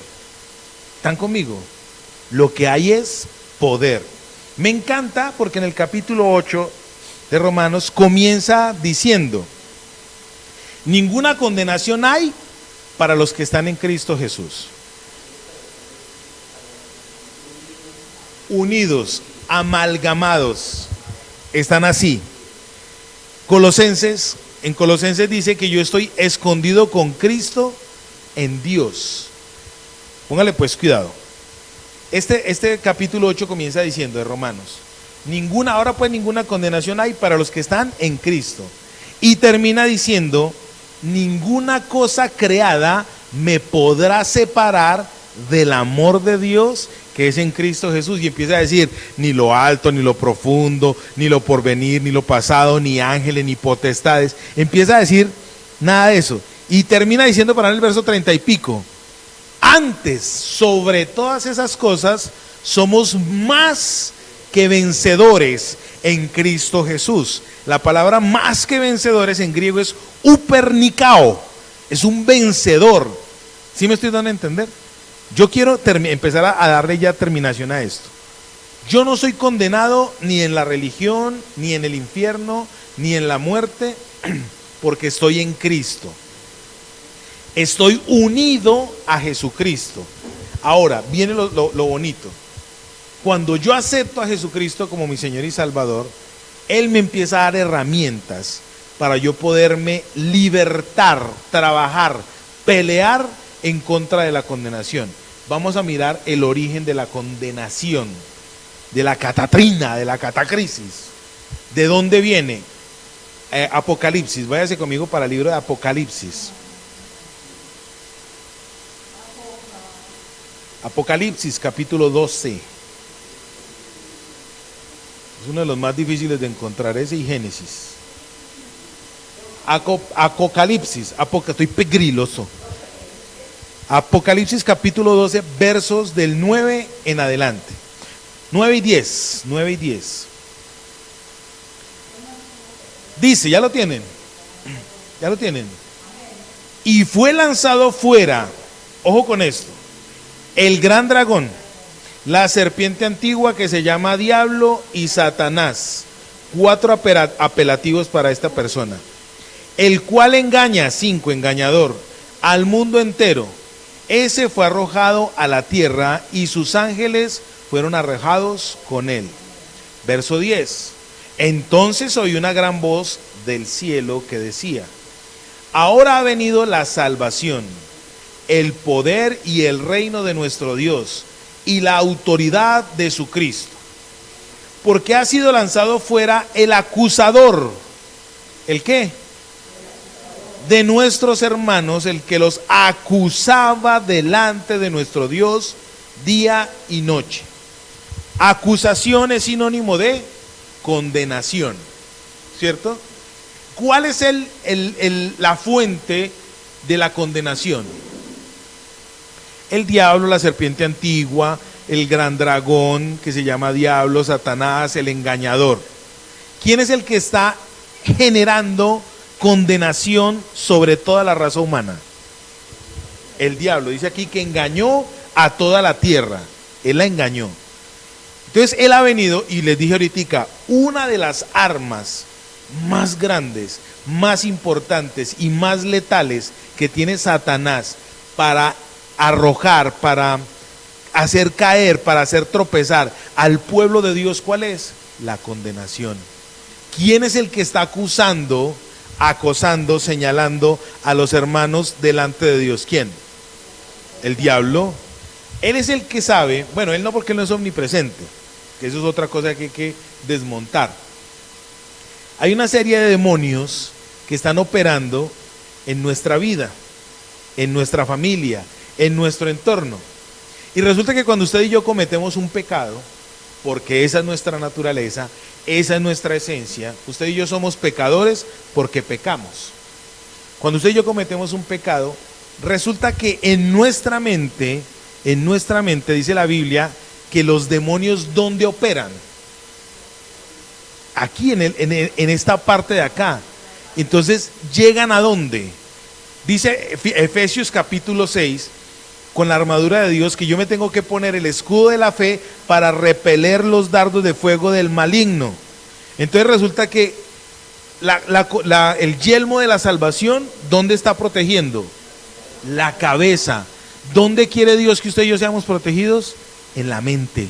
¿Están conmigo? Lo que hay es poder. Me encanta porque en el capítulo 8 de Romanos comienza diciendo, ninguna condenación hay para los que están en Cristo Jesús. Unidos, amalgamados, están así. En Colosenses dice que yo estoy escondido con Cristo en Dios. Póngale pues cuidado. Este capítulo 8 comienza diciendo de Romanos, ninguna condenación hay para los que están en Cristo. Y termina diciendo, ninguna cosa creada me podrá separar del amor de Dios que es en Cristo Jesús. Y empieza a decir, ni lo alto, ni lo profundo, ni lo porvenir, ni lo pasado, ni ángeles, ni potestades. Empieza a decir nada de eso. Y termina diciendo para el verso 30 y pico, antes, sobre todas esas cosas, somos más que vencedores en Cristo Jesús. La palabra más que vencedores en griego es upernikao, es un vencedor. ¿Sí me estoy dando a entender? Yo quiero empezar a darle ya terminación a esto. Yo no soy condenado ni en la religión, ni en el infierno, ni en la muerte, porque estoy en Cristo. Estoy unido a Jesucristo. Ahora, viene lo bonito. Cuando yo acepto a Jesucristo como mi Señor y Salvador, Él me empieza a dar herramientas para yo poderme libertar, trabajar, pelear en contra de la condenación. Vamos a mirar el origen de la condenación, de la catatrina, de la catacrisis. ¿De dónde viene? Apocalipsis, váyase conmigo para el libro de Apocalipsis. Apocalipsis capítulo 12. Es uno de los más difíciles de encontrar, ese y Génesis. Apocalipsis, estoy pegriloso. Apocalipsis capítulo 12, versos del 9 en adelante. 9 y 10. Dice, ya lo tienen. Ya lo tienen. Y fue lanzado fuera, ojo con esto, el gran dragón, la serpiente antigua que se llama Diablo y Satanás. 4 apelativos para esta persona. El cual engaña, 5, engañador, al mundo entero. Ese fue arrojado a la tierra y sus ángeles fueron arrojados con él. Verso 10. Entonces oí una gran voz del cielo que decía: ahora ha venido la salvación, el poder y el reino de nuestro Dios y la autoridad de su Cristo. Porque ha sido lanzado fuera el acusador. ¿El qué? De nuestros hermanos, el que los acusaba delante de nuestro Dios día y noche. Acusación es sinónimo de condenación, ¿cierto? ¿Cuál es la fuente de la condenación? El diablo, la serpiente antigua, el gran dragón que se llama Diablo, Satanás, el engañador. ¿Quién es el que está generando condenación sobre toda la raza humana? El diablo. Dice aquí que engañó a toda la tierra. Él la engañó. Entonces él ha venido, y les dije ahorita, una de las armas más grandes, más importantes y más letales que tiene Satanás para arrojar, para hacer caer, para hacer tropezar al pueblo de Dios, ¿cuál es? La condenación. ¿Quién es el que está acusando, acosando, señalando a los hermanos delante de Dios? ¿Quién? El diablo. Él es el que sabe, bueno, él no, porque él no es omnipresente, que eso es otra cosa que hay que desmontar. Hay una serie de demonios que están operando en nuestra vida, en nuestra familia, en nuestro entorno. Y resulta que cuando usted y yo cometemos un pecado, porque esa es nuestra naturaleza, esa es nuestra esencia, usted y yo somos pecadores porque pecamos. Cuando usted y yo cometemos un pecado, resulta que en nuestra mente dice la Biblia que los demonios, ¿dónde operan? Aquí en esta parte de acá. Entonces, ¿llegan a dónde? Dice Efesios capítulo 6, con la armadura de Dios, que yo me tengo que poner el escudo de la fe para repeler los dardos de fuego del maligno. Entonces resulta que el yelmo de la salvación, ¿dónde está protegiendo? La cabeza. ¿Dónde quiere Dios que usted y yo seamos protegidos? En la mente,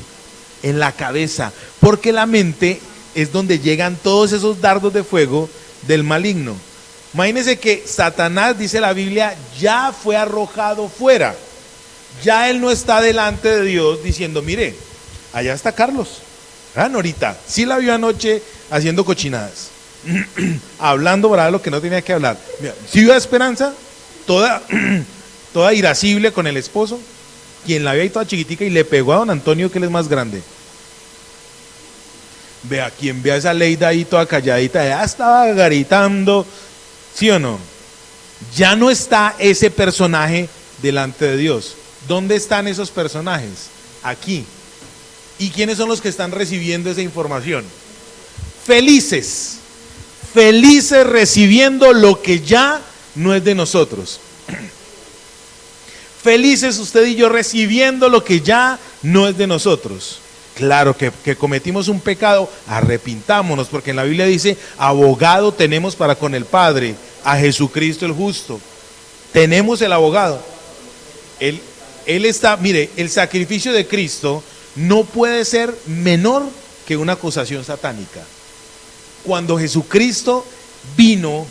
en la cabeza, porque la mente es donde llegan todos esos dardos de fuego del maligno. Imagínense que Satanás, dice la Biblia, ya fue arrojado fuera. Ya él no está delante de Dios diciendo, mire, allá está Carlos. Ah, Norita, sí la vio anoche haciendo cochinadas, hablando para lo que no tenía que hablar. ¿Sí vio a Esperanza? Toda irascible con el esposo, quien la vio ahí toda chiquitica y le pegó a don Antonio, que él es más grande. Vea, quien ve a esa Leida ahí toda calladita, ya estaba garitando, ¿sí o no? Ya no está ese personaje delante de Dios. ¿Dónde están esos personajes? Aquí. ¿Y quiénes son los que están recibiendo esa información? Felices. Felices recibiendo lo que ya no es de nosotros. Felices usted y yo recibiendo lo que ya no es de nosotros. Claro que cometimos un pecado, arrepintámonos, porque en la Biblia dice, abogado tenemos para con el Padre, a Jesucristo el justo. Tenemos el abogado. Él está, mire, el sacrificio de Cristo no puede ser menor que una acusación satánica. Cuando Jesucristo vino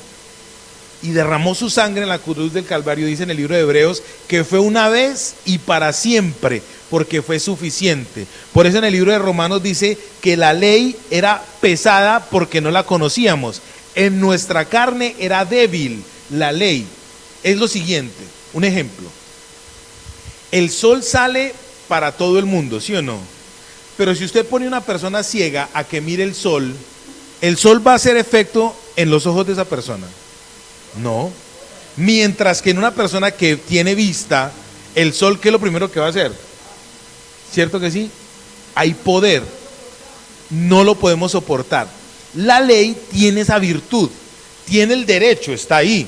y derramó su sangre en la cruz del Calvario, dice en el libro de Hebreos, que fue una vez y para siempre, porque fue suficiente. Por eso en el libro de Romanos dice que la ley era pesada porque no la conocíamos. En nuestra carne era débil la ley. Es lo siguiente, un ejemplo. El sol sale para todo el mundo, ¿sí o no? Pero si usted pone una persona ciega a que mire el sol va a hacer efecto en los ojos de esa persona. No. Mientras que en una persona que tiene vista, el sol, ¿qué es lo primero que va a hacer? ¿Cierto que sí? hay poder, no lo podemos soportar. La ley tiene esa virtud, tiene el derecho, está ahí,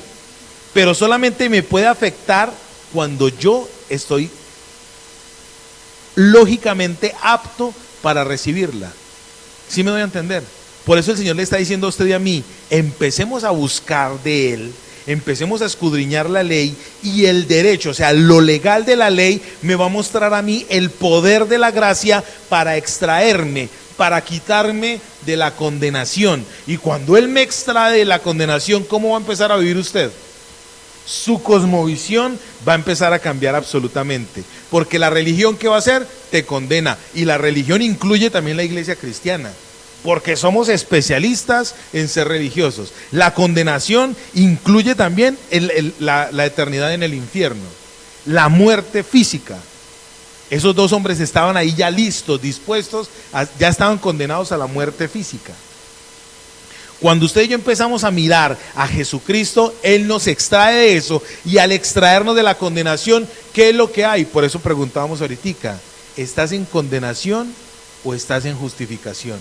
pero solamente me puede afectar cuando yo estoy lógicamente apto para recibirla. ¿Sí me doy a entender? Por eso el Señor le está diciendo a usted y a mí, empecemos a buscar de Él, empecemos a escudriñar la ley, y el derecho, o sea, lo legal de la ley me va a mostrar a mí el poder de la gracia para extraerme, para quitarme de la condenación. Y cuando Él me extrae de la condenación, ¿cómo va a empezar a vivir usted? Su cosmovisión va a empezar a cambiar absolutamente, porque la religión, ¿qué va a hacer? Te condena, y la religión incluye también la iglesia cristiana, porque somos especialistas en ser religiosos. La condenación incluye también la eternidad en el infierno, la muerte física. Esos dos hombres estaban ahí ya listos, dispuestos, ya estaban condenados a la muerte física. Cuando usted y yo empezamos a mirar a Jesucristo, Él nos extrae de eso, y al extraernos de la condenación, ¿qué es lo que hay? Por eso preguntábamos ahorita, ¿estás en condenación o estás en justificación?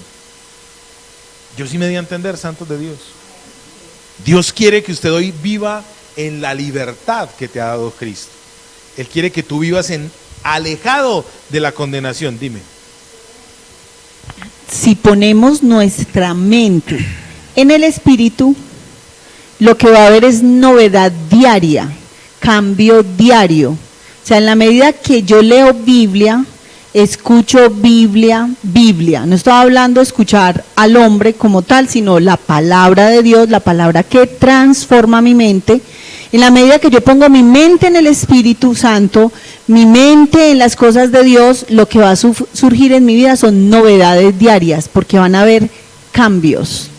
Yo sí me di a entender, santos de Dios. Dios quiere que usted hoy viva en la libertad que te ha dado Cristo. Él quiere que tú vivas alejado de la condenación. Dime. Si ponemos nuestra mente en el Espíritu, lo que va a haber es novedad diaria, cambio diario. O sea, en la medida que yo leo Biblia, escucho Biblia. No estoy hablando de escuchar al hombre como tal, sino la palabra de Dios, la palabra que transforma mi mente. En la medida que yo pongo mi mente en el Espíritu Santo, mi mente en las cosas de Dios, lo que va a surgir en mi vida son novedades diarias, porque van a haber cambios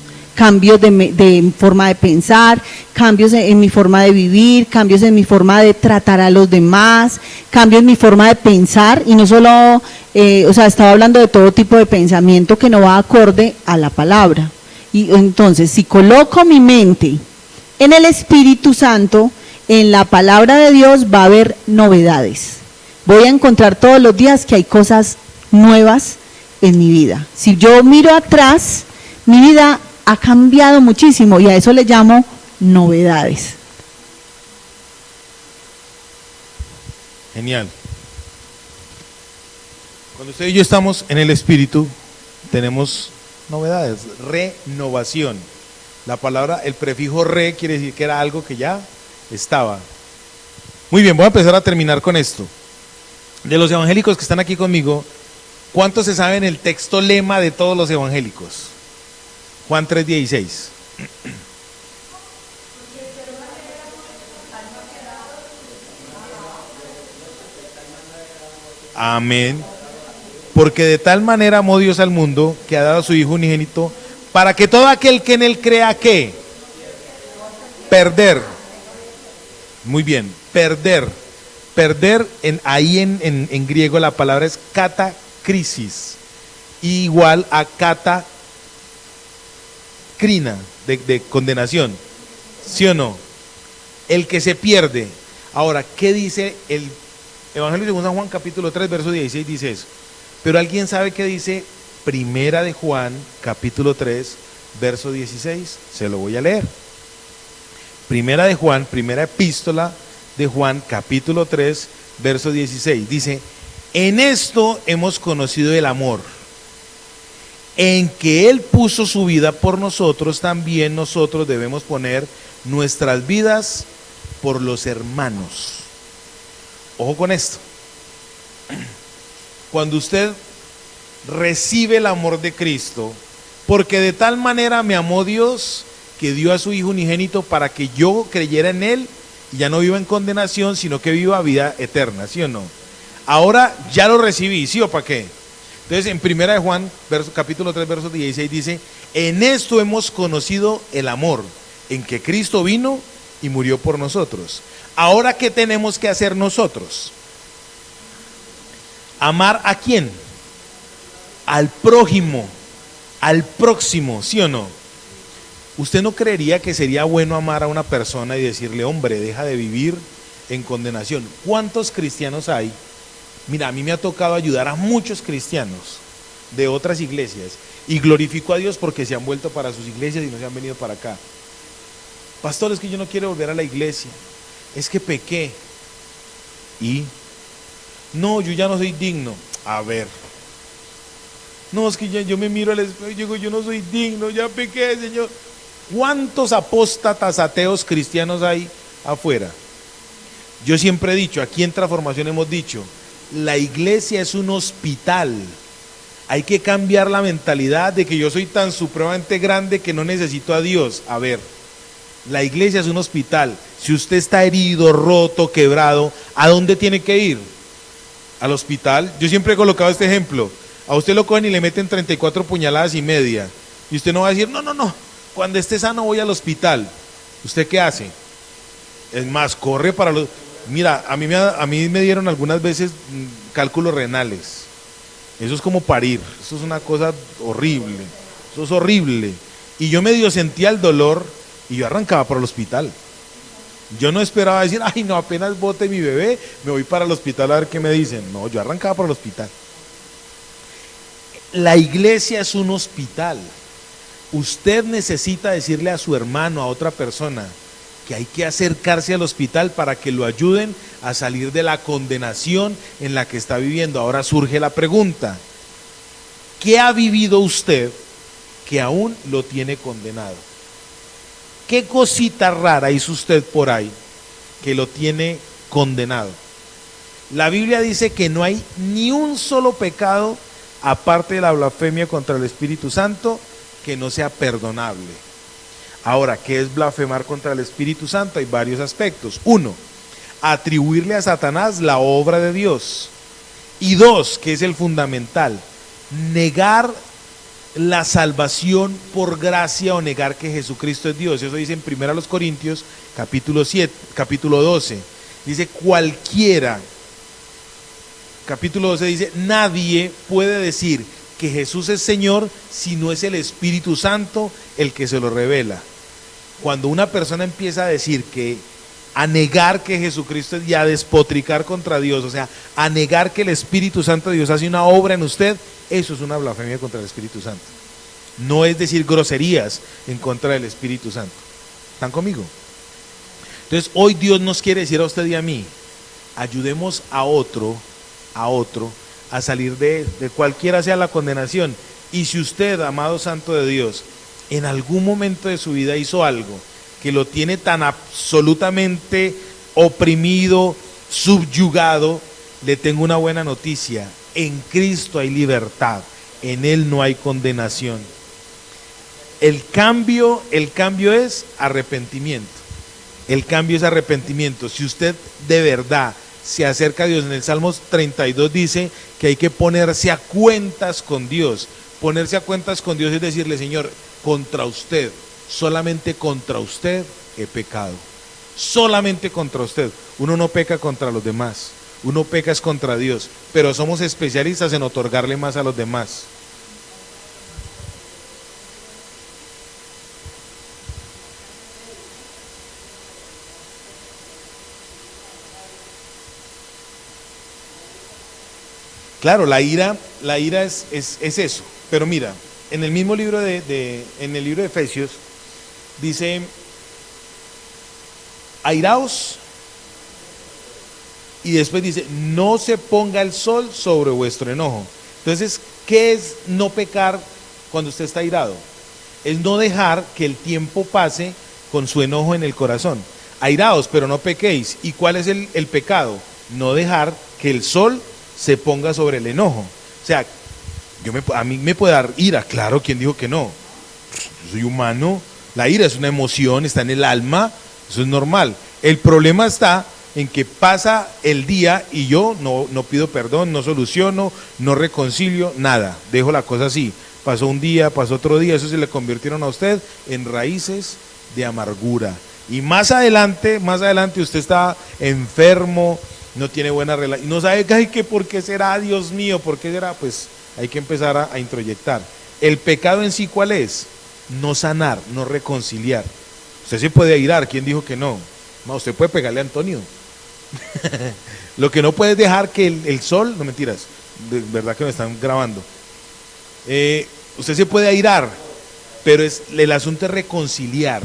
de forma de pensar, cambios en mi forma de vivir, cambios en mi forma de tratar a los demás, cambios en mi forma de pensar, y no solo, estaba hablando de todo tipo de pensamiento que no va acorde a la palabra. Y entonces, si coloco mi mente en el Espíritu Santo, en la palabra de Dios, va a haber novedades. Voy a encontrar todos los días que hay cosas nuevas en mi vida. Si yo miro atrás, mi vida ha cambiado muchísimo, y a eso le llamo novedades. Genial. Cuando usted y yo estamos en el Espíritu, tenemos novedades, renovación. La palabra, el prefijo re quiere decir que era algo que ya estaba. Muy bien, voy a empezar a terminar con esto. De los evangélicos que están aquí conmigo, ¿cuántos se saben el texto lema de todos los evangélicos? Juan 3:16. Amén. Porque de tal manera amó Dios al mundo, que ha dado a su Hijo unigénito, para que todo aquel que en Él crea, ¿qué? Perder. Muy bien, perder. Perder, ahí en griego la palabra es katacrisis, igual a katakrina, de condenación. ¿Sí o no? El que se pierde. Ahora, ¿qué dice el Evangelio según San Juan capítulo 3, verso 16? Dice eso. Pero ¿alguien sabe qué dice Primera de Juan capítulo 3, verso 16? Se lo voy a leer. Primera de Juan, primera epístola de Juan capítulo 3, verso 16. Dice, en esto hemos conocido el amor, en que Él puso su vida por nosotros, también nosotros debemos poner nuestras vidas por los hermanos. Ojo con esto. Cuando usted recibe el amor de Cristo, porque de tal manera me amó Dios, que dio a su Hijo unigénito para que yo creyera en Él y ya no viva en condenación, sino que viva vida eterna, ¿sí o no? Ahora ya lo recibí, ¿sí o para qué? Entonces en Primera de Juan, capítulo 3, verso 16 dice, en esto hemos conocido el amor, en que Cristo vino y murió por nosotros. Ahora, ¿qué tenemos que hacer nosotros? ¿Amar a quién? Al prójimo, al próximo, ¿sí o no? ¿Usted no creería que sería bueno amar a una persona y decirle, hombre, deja de vivir en condenación? ¿Cuántos cristianos hay? Mira, a mí me ha tocado ayudar a muchos cristianos de otras iglesias y glorifico a Dios porque se han vuelto para sus iglesias y no se han venido para acá. Pastor, es que yo no quiero volver a la iglesia, es que pequé. Y no, yo ya no soy digno. A ver, no, es que yo me miro al espejo y digo, yo no soy digno, ya pequé, Señor. ¿Cuántos apóstatas ateos cristianos hay afuera? Yo siempre he dicho, aquí en Transformación hemos dicho, la iglesia es un hospital. Hay que cambiar la mentalidad de que yo soy tan supremamente grande que no necesito a Dios. A ver, la iglesia es un hospital. Si usted está herido, roto, quebrado, ¿a dónde tiene que ir? Al hospital. Yo siempre he colocado este ejemplo. A usted lo cogen y le meten 34 puñaladas y media. Y usted no va a decir, no, cuando esté sano voy al hospital. ¿Usted qué hace? Es más, corre para los... Mira, a mí me dieron algunas veces cálculos renales. Eso es como parir. Eso es una cosa horrible. Eso es horrible. Y yo medio sentía el dolor y yo arrancaba para el hospital. Yo no esperaba decir, ay no, apenas bote mi bebé, me voy para el hospital a ver qué me dicen. No, yo arrancaba para el hospital. La iglesia es un hospital. Usted necesita decirle a su hermano, a otra persona, que hay que acercarse al hospital para que lo ayuden a salir de la condenación en la que está viviendo. Ahora surge la pregunta, ¿qué ha vivido usted que aún lo tiene condenado? ¿Qué cosita rara hizo usted por ahí que lo tiene condenado? La Biblia dice que no hay ni un solo pecado, aparte de la blasfemia contra el Espíritu Santo, que no sea perdonable. Ahora, ¿qué es blasfemar contra el Espíritu Santo? Hay varios aspectos. 1, atribuirle a Satanás la obra de Dios. Y 2, que es el fundamental, negar la salvación por gracia o negar que Jesucristo es Dios. Eso dice en 1 Corintios capítulo 12. Dice cualquiera, capítulo 12 dice, nadie puede decir que Jesús es Señor si no es el Espíritu Santo el que se lo revela. Cuando una persona empieza a decir a negar que Jesucristo es y a despotricar contra Dios, o sea, a negar que el Espíritu Santo de Dios hace una obra en usted, eso es una blasfemia contra el Espíritu Santo. No es decir groserías en contra del Espíritu Santo. ¿Están conmigo? Entonces, hoy Dios nos quiere decir a usted y a mí, ayudemos a otro a salir de cualquiera sea la condenación. Y si usted, amado santo de Dios, en algún momento de su vida hizo algo que lo tiene tan absolutamente oprimido, subyugado, le tengo una buena noticia. En Cristo hay libertad, en Él no hay condenación. El cambio es arrepentimiento. El cambio es arrepentimiento. Si usted de verdad se acerca a Dios, en el Salmos 32 dice que hay que ponerse a cuentas con Dios. Ponerse a cuentas con Dios es decirle, Señor, contra usted, solamente contra usted he pecado. Solamente contra usted. Uno no peca contra los demás. Uno peca es contra Dios, pero somos especialistas en otorgarle más a los demás. Claro, la ira es eso. Pero mira, en el mismo libro en el libro de Efesios, dice, airaos, y después dice, no se ponga el sol sobre vuestro enojo. Entonces, ¿qué es no pecar cuando usted está airado? Es no dejar que el tiempo pase con su enojo en el corazón. Airaos, pero no pequéis. ¿Y cuál es el pecado? No dejar que el sol se ponga sobre el enojo. O sea, a mí me puede dar ira, claro, ¿quién dijo que no? Yo soy humano, la ira es una emoción, está en el alma, eso es normal. El problema está en que pasa el día y yo no pido perdón, no soluciono, no reconcilio, nada, dejo la cosa así. Pasó un día, pasó otro día, eso se le convirtieron a usted en raíces de amargura. Y más adelante usted está enfermo, no tiene buena relación, no sabe que por qué será, Dios mío, por qué será, pues hay que empezar a introyectar. El pecado en sí, ¿cuál es? No sanar, no reconciliar. Usted se puede airar, ¿quién dijo que no? No, usted puede pegarle a Antonio. Lo que no puede es dejar que el sol, no mentiras, de verdad que me están grabando. Usted se puede airar, pero el asunto es reconciliar.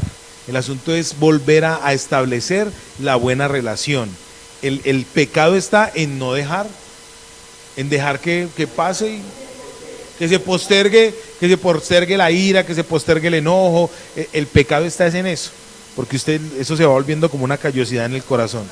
El asunto es volver a establecer la buena relación. El pecado está en no dejar, en dejar que pase, y que se postergue la ira, que se postergue el enojo. El pecado está en eso, porque eso se va volviendo como una callosidad en el corazón.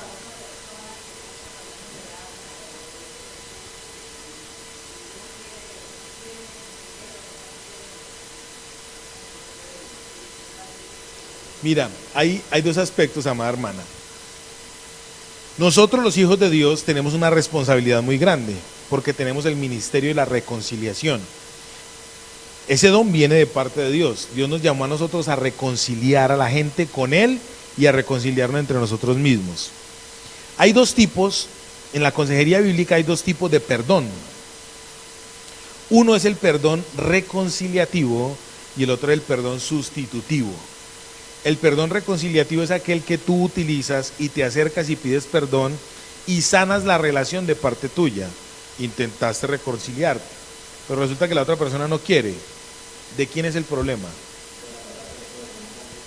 Mira, hay dos aspectos, amada hermana. Nosotros los hijos de Dios tenemos una responsabilidad muy grande, porque tenemos el ministerio de la reconciliación. Ese don viene de parte de Dios. Dios nos llamó a nosotros a reconciliar a la gente con Él y a reconciliarnos entre nosotros mismos. Hay dos tipos, en la consejería bíblica hay dos tipos de perdón. Uno es el perdón reconciliativo y el otro es el perdón sustitutivo. El perdón reconciliativo es aquel que tú utilizas y te acercas y pides perdón y sanas la relación de parte tuya. Intentaste reconciliarte, pero resulta que la otra persona no quiere. ¿De quién es el problema?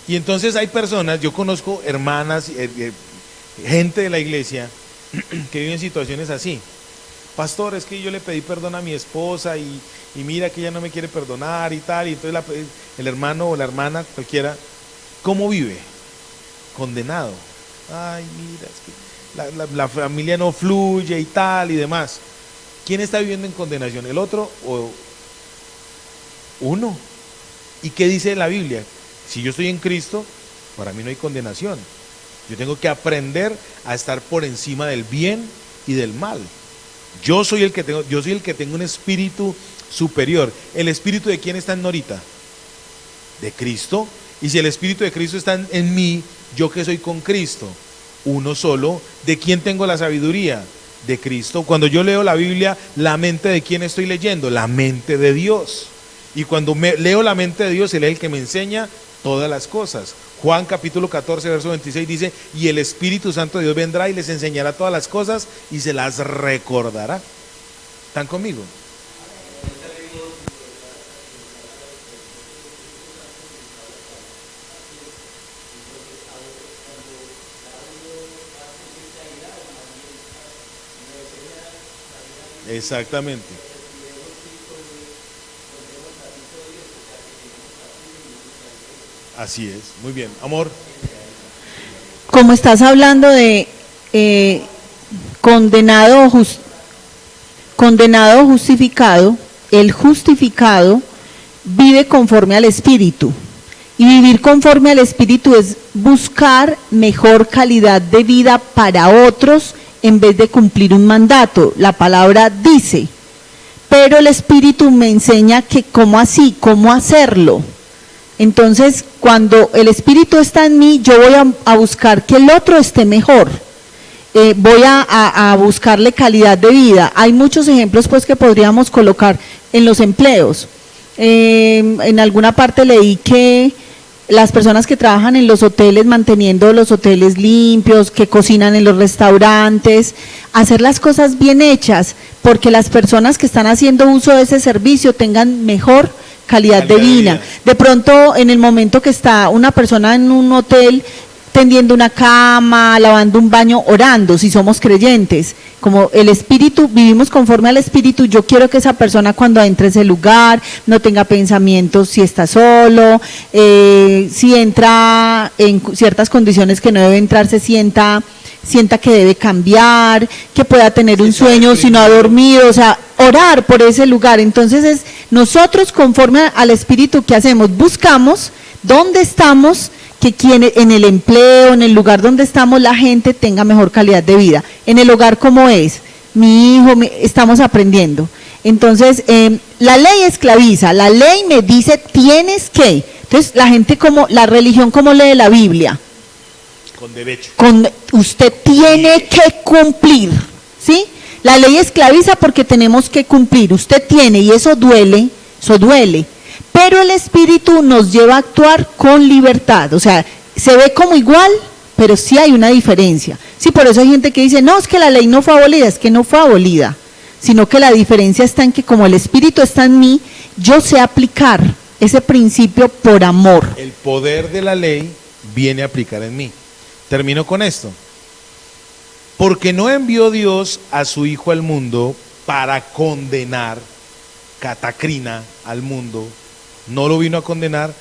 Y entonces hay personas, yo conozco hermanas, gente de la iglesia que viven situaciones así. Pastor, es que yo le pedí perdón a mi esposa y mira que ella no me quiere perdonar y tal, y entonces el hermano o la hermana, cualquiera, ¿cómo vive? Condenado. Ay, mira, es que la familia no fluye y tal y demás. ¿Quién está viviendo en condenación? ¿El otro o uno? ¿Y qué dice la Biblia? Si yo estoy en Cristo, para mí no hay condenación. Yo tengo que aprender a estar por encima del bien y del mal. Yo soy el que tengo un espíritu superior. ¿El espíritu de quién está en ahorita? De Cristo. Y si el espíritu de Cristo está en mí, yo que soy con Cristo, uno solo. ¿De quién tengo la sabiduría? De Cristo. Cuando yo leo la Biblia, ¿la mente de quién estoy leyendo? La mente de Dios. Y cuando leo la mente de Dios, Él es el que me enseña todas las cosas. Juan capítulo 14, verso 26 dice, y el Espíritu Santo de Dios vendrá y les enseñará todas las cosas y se las recordará. ¿Están conmigo? Exactamente. Así es, muy bien. Amor. Como estás hablando de condenado o justificado, el justificado vive conforme al Espíritu. Y vivir conforme al Espíritu es buscar mejor calidad de vida para otros en vez de cumplir un mandato. La palabra dice, pero el Espíritu me enseña que cómo hacerlo. Entonces, cuando el Espíritu está en mí, yo voy a buscar que el otro esté mejor. Voy a buscarle calidad de vida. Hay muchos ejemplos pues que podríamos colocar en los empleos. En alguna parte leí que las personas que trabajan en los hoteles, manteniendo los hoteles limpios, que cocinan en los restaurantes, hacer las cosas bien hechas, porque las personas que están haciendo uso de ese servicio tengan mejor calidad de vida. De pronto, en el momento que está una persona en un hotel tendiendo una cama, lavando un baño, orando, si somos creyentes, como el Espíritu, vivimos conforme al Espíritu, yo quiero que esa persona cuando entre a ese lugar no tenga pensamientos si está solo, si entra en ciertas condiciones que no debe entrar, se sienta que debe cambiar, que pueda tener un sueño si no ha dormido, o sea, orar por ese lugar. Entonces es nosotros conforme al Espíritu que hacemos, buscamos dónde estamos, que en el empleo, en el lugar donde estamos, la gente tenga mejor calidad de vida. En el hogar, ¿cómo es? Mi hijo, estamos aprendiendo. Entonces, la ley esclaviza, la ley me dice, tienes que. Entonces, la gente la religión, ¿cómo lee la Biblia? Con derecho. Usted tiene que cumplir, ¿sí? La ley esclaviza porque tenemos que cumplir. Usted tiene, y eso duele. Pero el Espíritu nos lleva a actuar con libertad. O sea, se ve como igual, pero sí hay una diferencia. Sí, por eso hay gente que dice, no, es que la ley no fue abolida. Es que no fue abolida, sino que la diferencia está en que como el Espíritu está en mí, yo sé aplicar ese principio por amor. El poder de la ley viene a aplicar en mí. Termino con esto. Porque no envió Dios a su Hijo al mundo para condenar, catacrina, al mundo. No lo vino a condenar,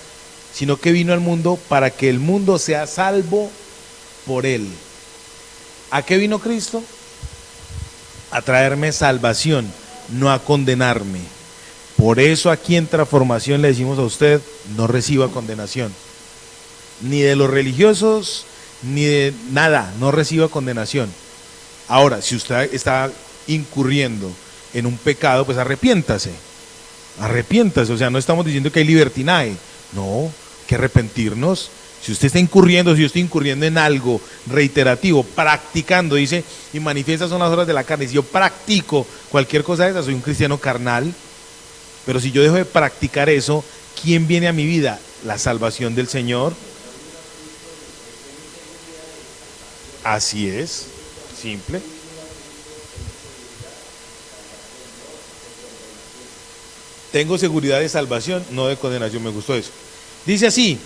sino que vino al mundo para que el mundo sea salvo por él. ¿A qué vino Cristo? A traerme salvación, no a condenarme. Por eso aquí en Transformación le decimos a usted, no reciba condenación. Ni de los religiosos, ni de nada, no reciba condenación. Ahora, si usted está incurriendo en un pecado, pues arrepiéntase. Arrepiéntase, o sea, no estamos diciendo que hay libertinaje. No, que arrepentirnos. Si usted está incurriendo, si yo estoy incurriendo en algo reiterativo, practicando, dice, y manifiestas son las obras de la carne. Si yo practico cualquier cosa de esa, soy un cristiano carnal. Pero si yo dejo de practicar eso, ¿quién viene a mi vida? La salvación del Señor. Así es, simple. Tengo seguridad de salvación, no de condenación, me gustó eso. Dice así,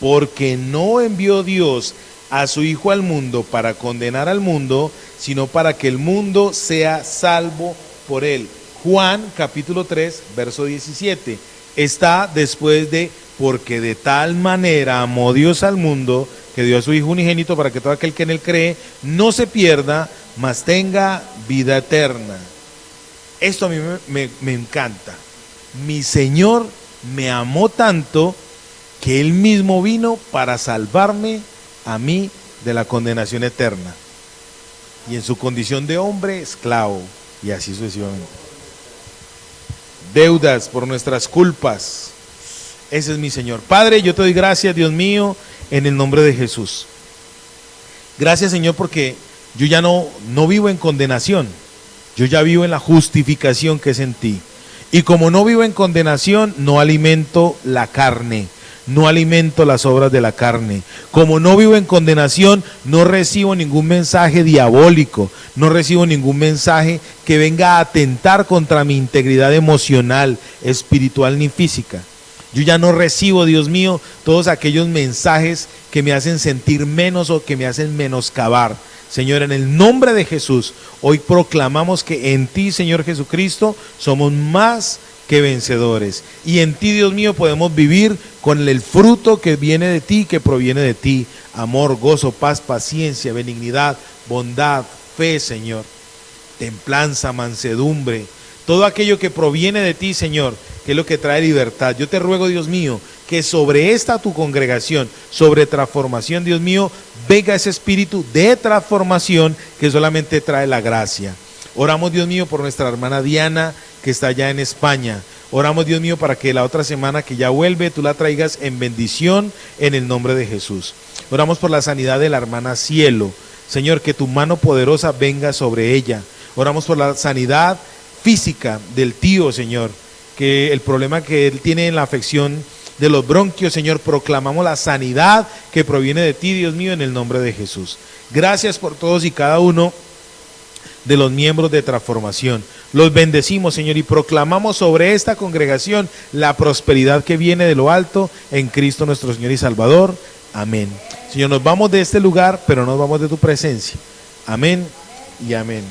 porque no envió Dios a su Hijo al mundo para condenar al mundo, sino para que el mundo sea salvo por él. Juan capítulo 3, verso 17, está después de, porque de tal manera amó Dios al mundo, que dio a su Hijo unigénito para que todo aquel que en él cree no se pierda, mas tenga vida eterna. Esto a mí me encanta. Mi Señor me amó tanto que Él mismo vino para salvarme a mí de la condenación eterna. Y en su condición de hombre, esclavo, y así sucesivamente. Deudas por nuestras culpas. Ese es mi Señor. Padre, yo te doy gracias, Dios mío, en el nombre de Jesús. Gracias, Señor, porque yo ya no vivo en condenación. Yo ya vivo en la justificación que es en ti. Y como no vivo en condenación, no alimento la carne, no alimento las obras de la carne. Como no vivo en condenación, no recibo ningún mensaje diabólico, no recibo ningún mensaje que venga a atentar contra mi integridad emocional, espiritual ni física. Yo ya no recibo, Dios mío, todos aquellos mensajes que me hacen sentir menos o que me hacen menoscabar. Señor, en el nombre de Jesús, hoy proclamamos que en ti, Señor Jesucristo, somos más que vencedores. Y en ti, Dios mío, podemos vivir con el fruto que viene de ti, que proviene de ti. Amor, gozo, paz, paciencia, benignidad, bondad, fe, Señor. Templanza, mansedumbre. Todo aquello que proviene de ti, Señor, que es lo que trae libertad. Yo te ruego, Dios mío, que sobre esta tu congregación, sobre Transformación, Dios mío, venga ese espíritu de transformación que solamente trae la gracia. Oramos, Dios mío, por nuestra hermana Diana, que está allá en España. Oramos, Dios mío, para que la otra semana que ya vuelve, tú la traigas en bendición en el nombre de Jesús. Oramos por la sanidad de la hermana Cielo. Señor, que tu mano poderosa venga sobre ella. Oramos por la sanidad física del tío, Señor, que el problema que él tiene en la afección de los bronquios, Señor, proclamamos la sanidad que proviene de ti, Dios mío, en el nombre de Jesús. Gracias por todos y cada uno de los miembros de Transformación. Los bendecimos, Señor, y proclamamos sobre esta congregación la prosperidad que viene de lo alto en Cristo nuestro Señor y Salvador. Amén. Señor, nos vamos de este lugar, pero nos vamos de tu presencia. Amén y amén.